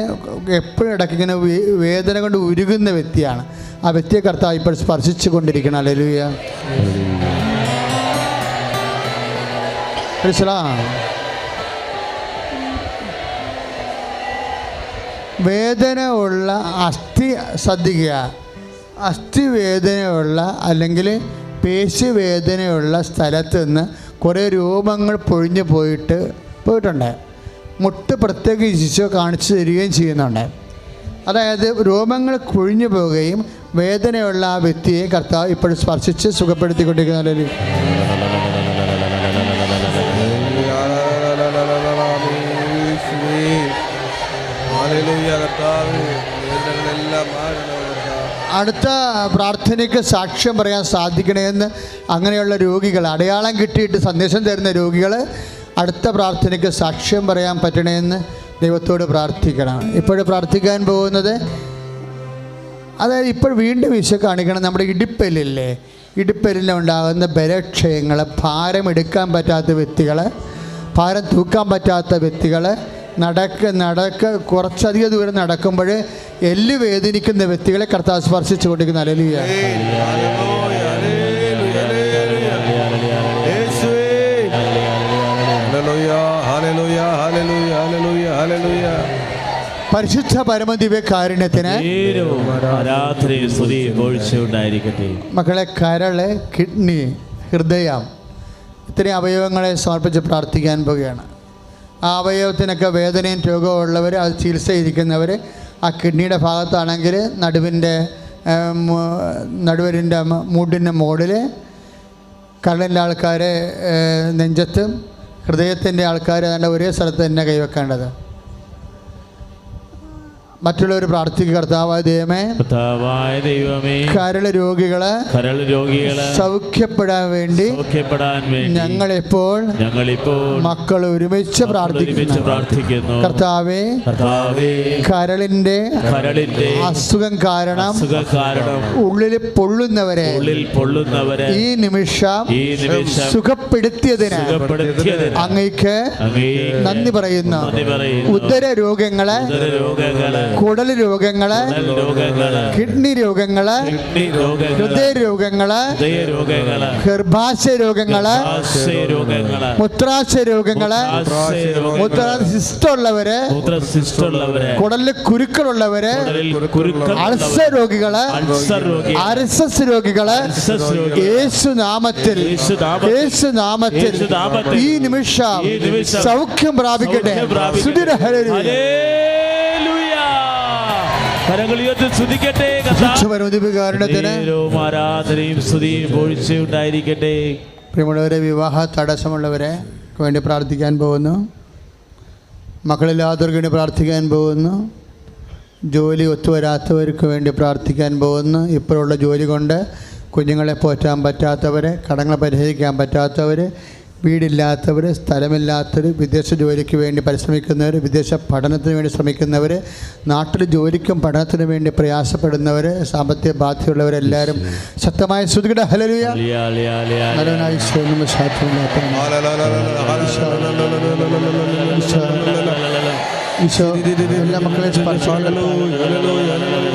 എപ്പോഴും ഇടയ്ക്കിങ്ങനെ വേദന കൊണ്ട് ഉരുകുന്ന വ്യക്തിയാണ്. ആ വ്യക്തിയെ കർത്താവ് ഇപ്പോൾ സ്പർശിച്ചു കൊണ്ടിരിക്കണം. ഹല്ലേലൂയ. വേദന ഉള്ള അസ്ഥി ശ്രദ്ധിക്കുക. അസ്ഥി വേദനയുള്ള അല്ലെങ്കിൽ പേശി വേദനയുള്ള സ്ഥലത്ത് നിന്ന് കുറേ രോമങ്ങൾ പൊഴിഞ്ഞു പോയിട്ടുണ്ട്. മുട്ട് പ്രത്യേകിച്ച് ഈശോ കാണിച്ചു തരികയും ചെയ്യുന്നുണ്ട്. അതായത് രോമങ്ങൾ കൊഴിഞ്ഞു പോവുകയും വേദനയുള്ള ആ വ്യക്തിയെ കർത്താവ് ഇപ്പോഴും സ്പർശിച്ച് സുഖപ്പെടുത്തിക്കൊണ്ടിരിക്കുന്ന. അടുത്ത പ്രാർത്ഥനയ്ക്ക് സാക്ഷ്യം പറയാൻ സാധിക്കണമെന്ന് അങ്ങനെയുള്ള രോഗികൾ, അടയാളം കിട്ടിയിട്ട് സന്ദേശം തരുന്ന രോഗികൾ അടുത്ത പ്രാർത്ഥനയ്ക്ക് സാക്ഷ്യം പറയാൻ പറ്റണമെന്ന് ദൈവത്തോട് പ്രാർത്ഥിക്കണം. ഇപ്പോഴും പ്രാർത്ഥിക്കാൻ പോകുന്നത്, അതായത് ഇപ്പോൾ വീണ്ടും ഈശോ കാണിക്കണം നമ്മുടെ ഇടുപ്പലില്ലേ, ഇടുപ്പലിനുണ്ടാകുന്ന ബലക്ഷയങ്ങൾ, ഭാരം എടുക്കാൻ പറ്റാത്ത വ്യക്തികൾ, ഭാരം തൂക്കാൻ പറ്റാത്ത വ്യക്തികൾ, കുറച്ചധികം ദൂരം നടക്കുമ്പോൾ എല്ല് വേദനിക്കുന്ന വ്യക്തികളെ കർത്താവ് സ്പർശിച്ചു കൊണ്ടിരിക്കുന്ന. ഹല്ലേലൂയ. ഹല്ലേലൂയ, പരിശുദ്ധ പരമദിവ്യകാരുണ്യത്തിന് ആരാധനയും സ്തുതിയും പുകഴ്ചയും ഉണ്ടായിരിക്കട്ടെ. മക്കളെ, കരള്, കിഡ്നി, ഹൃദയം, ഇത്രയും അവയവങ്ങളെ സമർപ്പിച്ച് പ്രാർത്ഥിക്കാൻ പോവുകയാണ്. ആ അവയവത്തിനൊക്കെ വേദനയും രോഗവും ഉള്ളവർ, അത് ചികിത്സയിരിക്കുന്നവർ, ആ കിഡ്നിയുടെ ഭാഗത്താണെങ്കിൽ നടുവരിൻ്റെ മൂടിൻ്റെ മുകളിൽ, കരളിൻ്റെ ആൾക്കാർ നെഞ്ചത്തും, ഹൃദയത്തിൻ്റെ ആൾക്കാർ ഏതാണ്ട് ഒരേ സ്ഥലത്ത് തന്നെ കൈവെക്കേണ്ടത്. മറ്റുള്ളവർ പ്രാർത്ഥിക്കുക. കർത്താവായ ദൈവമേ, കരള് രോഗികളെ സൗഖ്യപ്പെടാൻ വേണ്ടി ഞങ്ങളിപ്പോൾ മക്കൾ ഒരുമിച്ച് പ്രാർത്ഥിക്കുന്നു. കർത്താവേ, കരളിന്റെ അസുഖം കാരണം ഉള്ളിൽ പൊള്ളുന്നവരെ ഈ നിമിഷം സുഖപ്പെടുത്തിയതിന് അങ്ങേക്ക് നന്ദി പറയുന്നു. ഉദര രോഗങ്ങളെ, കുടൽ രോഗങ്ങള്, കിഡ്നി രോഗങ്ങള്, ഹൃദയ രോഗങ്ങള്, ഗർഭാശയ രോഗങ്ങള്, മൂത്രാശയ രോഗങ്ങള്, സിസ്റ്റുള്ളവര്, കുടലില് കുരുക്കളുള്ളവര്, അൾസർ രോഗികള്, അർസസ് രോഗികള്, യേശുനാമത്തിൽ ഈ നിമിഷം സൗഖ്യം പ്രാപിക്കട്ടെ. പ്രിയമുള്ളവരെ, വിവാഹ തടസ്സമുള്ളവരെ വേണ്ടി പ്രാർത്ഥിക്കാൻ പോകുന്നു. മക്കളില്ലാത്തവർക്ക് വേണ്ടി പ്രാർത്ഥിക്കാൻ പോകുന്നു. ജോലി ഒത്തുവരാത്തവർക്ക് വേണ്ടി പ്രാർത്ഥിക്കാൻ പോകുന്നു. ഇപ്പോഴുള്ള ജോലി കൊണ്ട് കുഞ്ഞുങ്ങളെ പോറ്റാൻ പറ്റാത്തവർ, കടങ്ങൾ പരിഹരിക്കാൻ പറ്റാത്തവർ, വീടില്ലാത്തവർ, സ്ഥലമില്ലാത്തവർ, വിദേശ ജോലിക്ക് വേണ്ടി പരിശ്രമിക്കുന്നവർ, വിദേശ പഠനത്തിന് വേണ്ടി ശ്രമിക്കുന്നവർ, നാട്ടിൽ ജോലിക്കും പഠനത്തിനും വേണ്ടി പ്രയാസപ്പെടുന്നവർ, സാമ്പത്തിക ബാധ്യതയുള്ളവരെല്ലാവരും ശക്തമായ ശ്രുതിയുടെ ഹല്ലേലൂയ. എല്ലാ മക്കളെ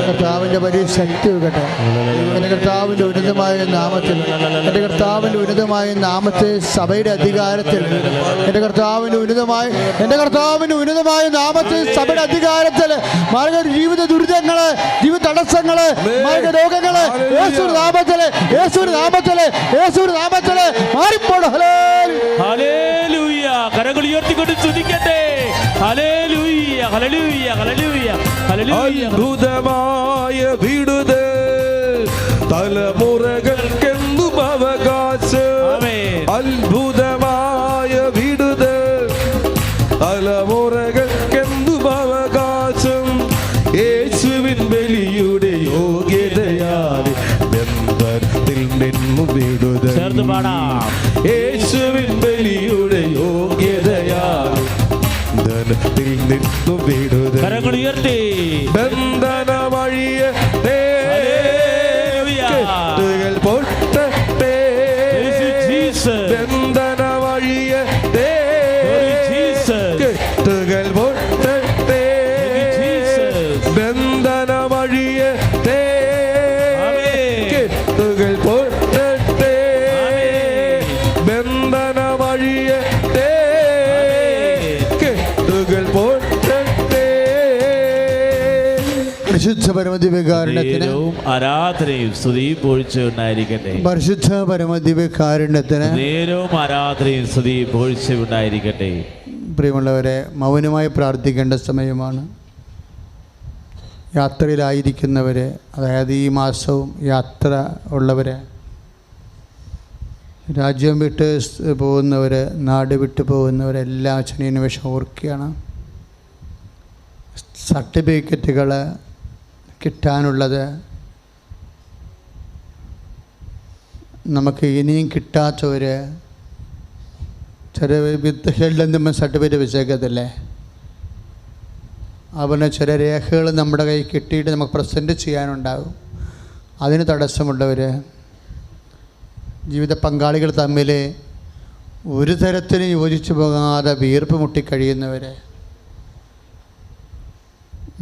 കർത്താവിൻ്റെ വലിയ ശക്തി കേട്ടെ. എൻ്റെ കർത്താവിൻ്റെ ഉന്നതമായ നാമത്തിൽ, എൻ്റെ കർത്താവിൻ്റെ ഉന്നതമായ നാമത്തെ സഭയുടെ അധികാരത്തിൽ, എൻ്റെ കർത്താവിൻ്റെ ഉന്നതമായ നാമത്തെ സഭയുടെ അധികാരത്തിൽ മാർഗ ജീവിത ദുരിതങ്ങള്, ജീവിത തടസ്സങ്ങള്, മാർഗ രോഗങ്ങള് യേശുവിന്റെ നാമത്തില് മാറിപ്പോട്. ഹല്ലേലൂയ. കരങ്ങൾ ഉയർത്തിക്കൊണ്ട് സ്തുതിക്കട്ടെ. Hallelujah, hallelujah, hallelujah, hallelujah. അത്ഭുതമായ വിടുതൽ തലമുറകൾക്കെന്തും അവകാശം. അത്ഭുതമായ വിടുതൽ തലമുറകൾക്കെന്തും അവകാശം. യേശുവിൻ ബലിയുടെ യോഗ്യതയാൽ ബന്ധത്തിൽ നിന്നും വിടുതൽ. യേശുവിൻ ബലിയുടെ യോഗ്യതയാൽ ബന്ധത്തിൽ നിന്നും വിടുതൽ. കരങ്ങൾ ഉയർത്തി ബന്ധന വഴിയെ പൊട്ടേ, ബന്ധന വഴിയെ കെട്ടുകൾ പൊട്ടേ, ബന്ധന വഴിയെ കെട്ടുകൾ പൊട്ടേ, ബന്ധന വഴിയെ കെട്ടുകൾ പൊട്ടേ. പരിശുദ്ധ പരമദിവ്യകാരുണ്യത്തിന് ആരാധനയും സ്തുതിയും പുകഴ്ചയും ഉണ്ടായിരിക്കട്ടെ. പരിശുദ്ധ പരമദിവ്യകാരുണ്യത്തിന് നേരവും ആരാധനയും സ്തുതിയും പുകഴ്ചയും ഉണ്ടായിരിക്കട്ടെ. പ്രിയമുള്ളവരെ, മൗനമായി പ്രാർത്ഥിക്കേണ്ട സമയമാണ്. യാത്രയിലായിരിക്കുന്നവരെ, അതായത് ഈ മാസവും യാത്ര ഉള്ളവരെ, രാജ്യം വിട്ട് പോകുന്നവർ, നാട് വിട്ട് പോകുന്നവരെല്ലാം അച്ഛനെ നിമിഷം ഓർക്കുകയാണ്. സർട്ടിഫിക്കറ്റുകൾ കിട്ടാനുള്ളത്, നമുക്ക് ഇനിയും കിട്ടാത്തവർ, ചില വിദ്യകളിലെന്തും സർട്ടിഫിക്കറ്റ് വെച്ചേക്കത്തില്ലേ, അതുപോലെ ചില രേഖകൾ നമ്മുടെ കയ്യിൽ കിട്ടിയിട്ട് നമുക്ക് പ്രസൻറ്റ് ചെയ്യാനുണ്ടാകും. അതിന് തടസ്സമുള്ളവർ, ജീവിത പങ്കാളികൾ തമ്മിൽ ഒരു തരത്തിലും യോജിച്ചു പോകാതെ വീർപ്പ് മുട്ടിക്കഴിയുന്നവർ,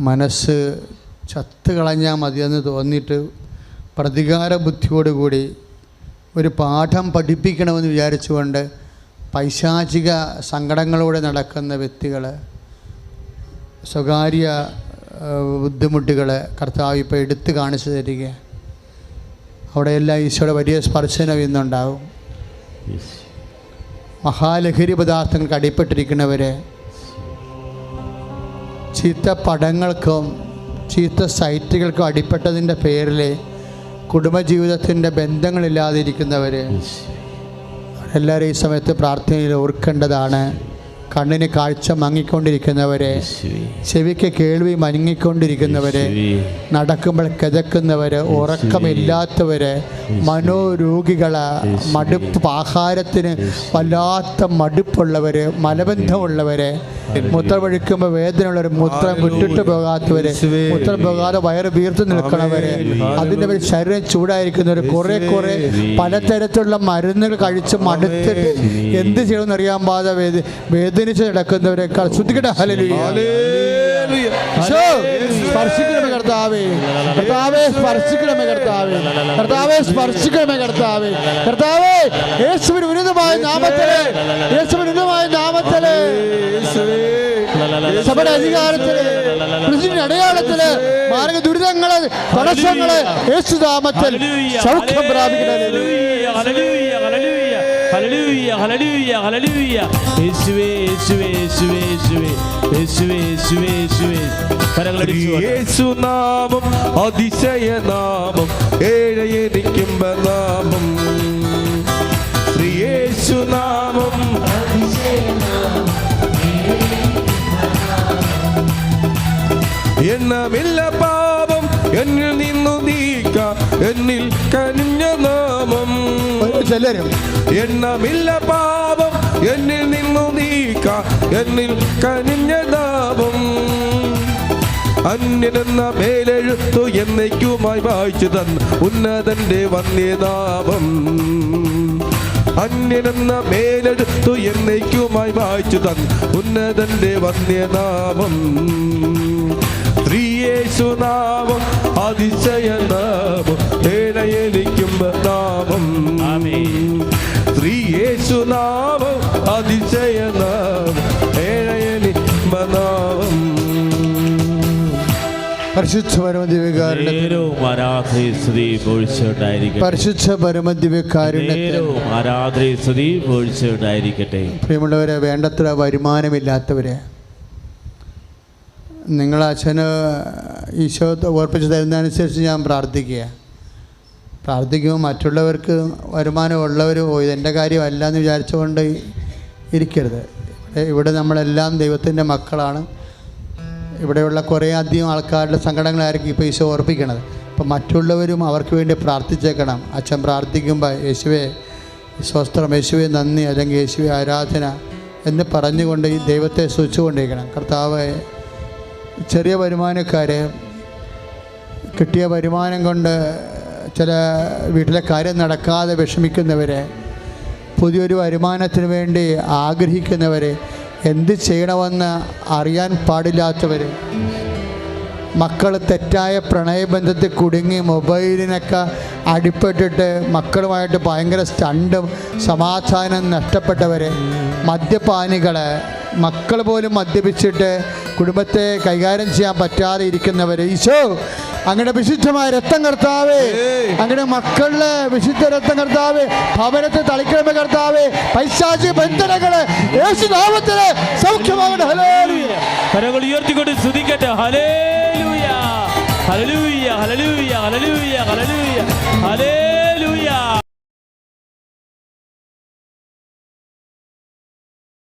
മനസ്സ് ചത്ത് കളഞ്ഞാൽ മതിയെന്ന് തോന്നിയിട്ട് പ്രതികാര ബുദ്ധിയോടുകൂടി ഒരു പാഠം പഠിപ്പിക്കണമെന്ന് വിചാരിച്ചുകൊണ്ട് പൈശാചിക സങ്കടങ്ങളോടെ നടക്കുന്ന വ്യക്തികൾ, സ്വകാര്യ ബുദ്ധിമുട്ടുകൾ കർത്താവ് ഇപ്പോൾ എടുത്തു കാണിച്ചു തരിക. അവിടെയെല്ലാം ഈശോയുടെ വലിയ സ്പർശനം ഇന്നുണ്ടാവും. മഹാലഹരി പദാർത്ഥങ്ങൾക്ക് അടിപ്പെട്ടിരിക്കുന്നവരെ, ചീത്ത പടങ്ങൾക്കും ചീത്ത സൈറ്റുകൾക്കും അടിപ്പെട്ടതിൻ്റെ പേരിൽ കുടുംബജീവിതത്തിൻ്റെ ബന്ധങ്ങളില്ലാതിരിക്കുന്നവർ എല്ലാവരും ഈ സമയത്ത് പ്രാർത്ഥനയിൽ ഓർക്കേണ്ടതാണ്. കണ്ണിന് കാഴ്ച മങ്ങിക്കൊണ്ടിരിക്കുന്നവരെ, ചെവിക്ക് കേൾവി മങ്ങിക്കൊണ്ടിരിക്കുന്നവരെ, നടക്കുമ്പോൾ കിതക്കുന്നവര്, ഉറക്കമില്ലാത്തവര്, മനോരോഗികള്, മടുപ്പ്, ആഹാരത്തിന് വല്ലാത്ത മടുപ്പുള്ളവര്, മലബന്ധമുള്ളവര്, മൂത്രം ഒഴിക്കുമ്പോൾ വേദനയുള്ളവർ, മൂത്രം വിട്ടിട്ട് പോകാത്തവര്, മൂത്രം പോകാതെ വയറ് വീർത്ത് നിൽക്കണവര്, അതിൻ്റെ പേര് ശരീരം ചൂടായിരിക്കുന്നവർ, കുറെ പലതരത്തിലുള്ള മരുന്നുകൾ കഴിച്ച് മടുത്തിട്ട് എന്ത് ചെയ്യണമെന്ന് അറിയാൻ പാതെ വേദനിച്ച് നടക്കുന്നവരെക്കാൾ ശ്രദ്ധിക്കട്ടെ. ഹല്ലേലൂയ, സ്പർശിക്കണമേ കർത്താവേ, കർത്താവേ സ്പർശിക്കണമേ കർത്താവേ, കർത്താവേ സ്പർശിക്കണമേ കർത്താവേ, കർത്താവേ യേശുവിന്റെ ഉന്നതമായ നാമത്തില്, യേശുവിന്റെ ഉന്നതമായ നാമത്തില്, സഭയുടെ അധികാരത്തില്, ക്രിസ്തുവിന്റെ അടയാളത്തില്, മാർഗ ദുരിതങ്ങള്, തടസ്സങ്ങള് യേശുനാമത്തിൽ സൗഖ്യം പ്രാപിക്കണമേ. Hallelujah, hallelujah, hallelujah. യേശുവേ, യേശുവേ, യേശുവേ, യേശുവേ, യേശുവേ, യേശുവേ, യേശുവേ. കരങ്ങളടിച്ചു. യേശുനാമം അതിശയനാമം, ഏഴയനിക്കുമ്പ നാമം. യേശുനാമം എണ്ണമില്ല പാപം എന്നിൽ നിന്നു നീക്കാം, എന്നിൽ കനിഞ്ഞ നാമം. എണ്ണമില്ല പാപം എന്നിൽ നിന്നു നീക്കാം, എന്നിൽ കനിഞ്ഞ നാമം. അന്യനെന്ന മേലെഴുത്തു എന്നേക്കുമായി വായിച്ചു തന്ന ഉന്നതന്റെ വന്യനാമം. അന്യനെന്ന മേലെടുത്തു എന്നേക്കുമായി വായിച്ചു തന്ന ഉന്നതന്റെ വന്യനാമം. യേശുനാമം അതിശയനാമം, ഏഴയനിക്കുമ്പ നാമം. യേശുനാമം അതിശയനാമം, ഏഴയനിക്കുമ്പ നാമം. പരിശുദ്ധ പരമദിവ്യകാരുണ്യത്തിന് പരിശുദ്ധ പരമദിവ്യകാരുണ്യത്തിന്. പ്രിയമുള്ളവരെ, വേണ്ടത്ര വരുമാനമില്ലാത്തവരെ, നിങ്ങൾ അച്ഛന് ഈശോ ഓർപ്പിച്ച് തരുന്നതനുസരിച്ച് ഞാൻ പ്രാർത്ഥിക്കുമ്പോൾ മറ്റുള്ളവർക്ക് വരുമാനമുള്ളവർ ഇതെൻ്റെ കാര്യമല്ല എന്ന് വിചാരിച്ചുകൊണ്ട് ഇരിക്കരുത്. ഇവിടെ നമ്മളെല്ലാം ദൈവത്തിൻ്റെ മക്കളാണ്. ഇവിടെയുള്ള കുറേ അധികം ആൾക്കാരുടെ സങ്കടങ്ങളായിരിക്കും ഇപ്പോൾ ഈശോ ഓർപ്പിക്കണത്. അപ്പം മറ്റുള്ളവരും അവർക്ക് വേണ്ടി പ്രാർത്ഥിച്ചേക്കണം. അച്ഛൻ പ്രാർത്ഥിക്കുമ്പോൾ യേശുവേ സ്വസ്ത്രം, യേശുവേ നന്ദി, അല്ലെങ്കിൽ യേശുവേ ആരാധന എന്ന് പറഞ്ഞുകൊണ്ട് ഈ ദൈവത്തെ സ്തുതിച്ചുകൊണ്ടിരിക്കണം. കർത്താവ്, ചെറിയ വരുമാനക്കാർ കിട്ടിയ വരുമാനം കൊണ്ട് ചില വീട്ടിലെ കാര്യം നടക്കാതെ വിഷമിക്കുന്നവരെ, പുതിയൊരു വരുമാനത്തിന് വേണ്ടി ആഗ്രഹിക്കുന്നവരെ, എന്ത് ചെയ്യണമെന്ന് അറിയാൻ പാടില്ലാത്തവർ, മക്കൾ തെറ്റായ പ്രണയബന്ധത്തിൽ കുടുങ്ങി മൊബൈലിനൊക്കെ അടിപ്പെട്ടിട്ട് മക്കളുമായിട്ട് ഭയങ്കര സ്റ്റണ്ടും സമാധാനം നഷ്ടപ്പെട്ടവർ, മദ്യപാനികൾ, മക്കൾ പോലും മദ്യപിച്ചിട്ട് കുടുംബത്തെ കൈകാര്യം ചെയ്യാൻ പറ്റാതെ ഇരിക്കുന്നവർ, ഈശോ അങ്ങനെ വിശുദ്ധമായ രക്തം കർത്താവേ, അങ്ങനെ മക്കളിലെ വിശുദ്ധ രക്തം കർത്താവേ, ഭവനത്തെ തളിക്കണമേ കർത്താവേ, പൈശാചിക ബന്ധനങ്ങള് യേശുനാമത്തില് സൗഖ്യമാകട്ടെ. ഹല്ലേലൂയ. കരങ്ങൾ ഉയർത്തിക്കൊണ്ട് സ്തുതിക്കട്ടെ. Hallelujah, hallelujah, hallelujah, hallelujah, hallelujah, hallelujah.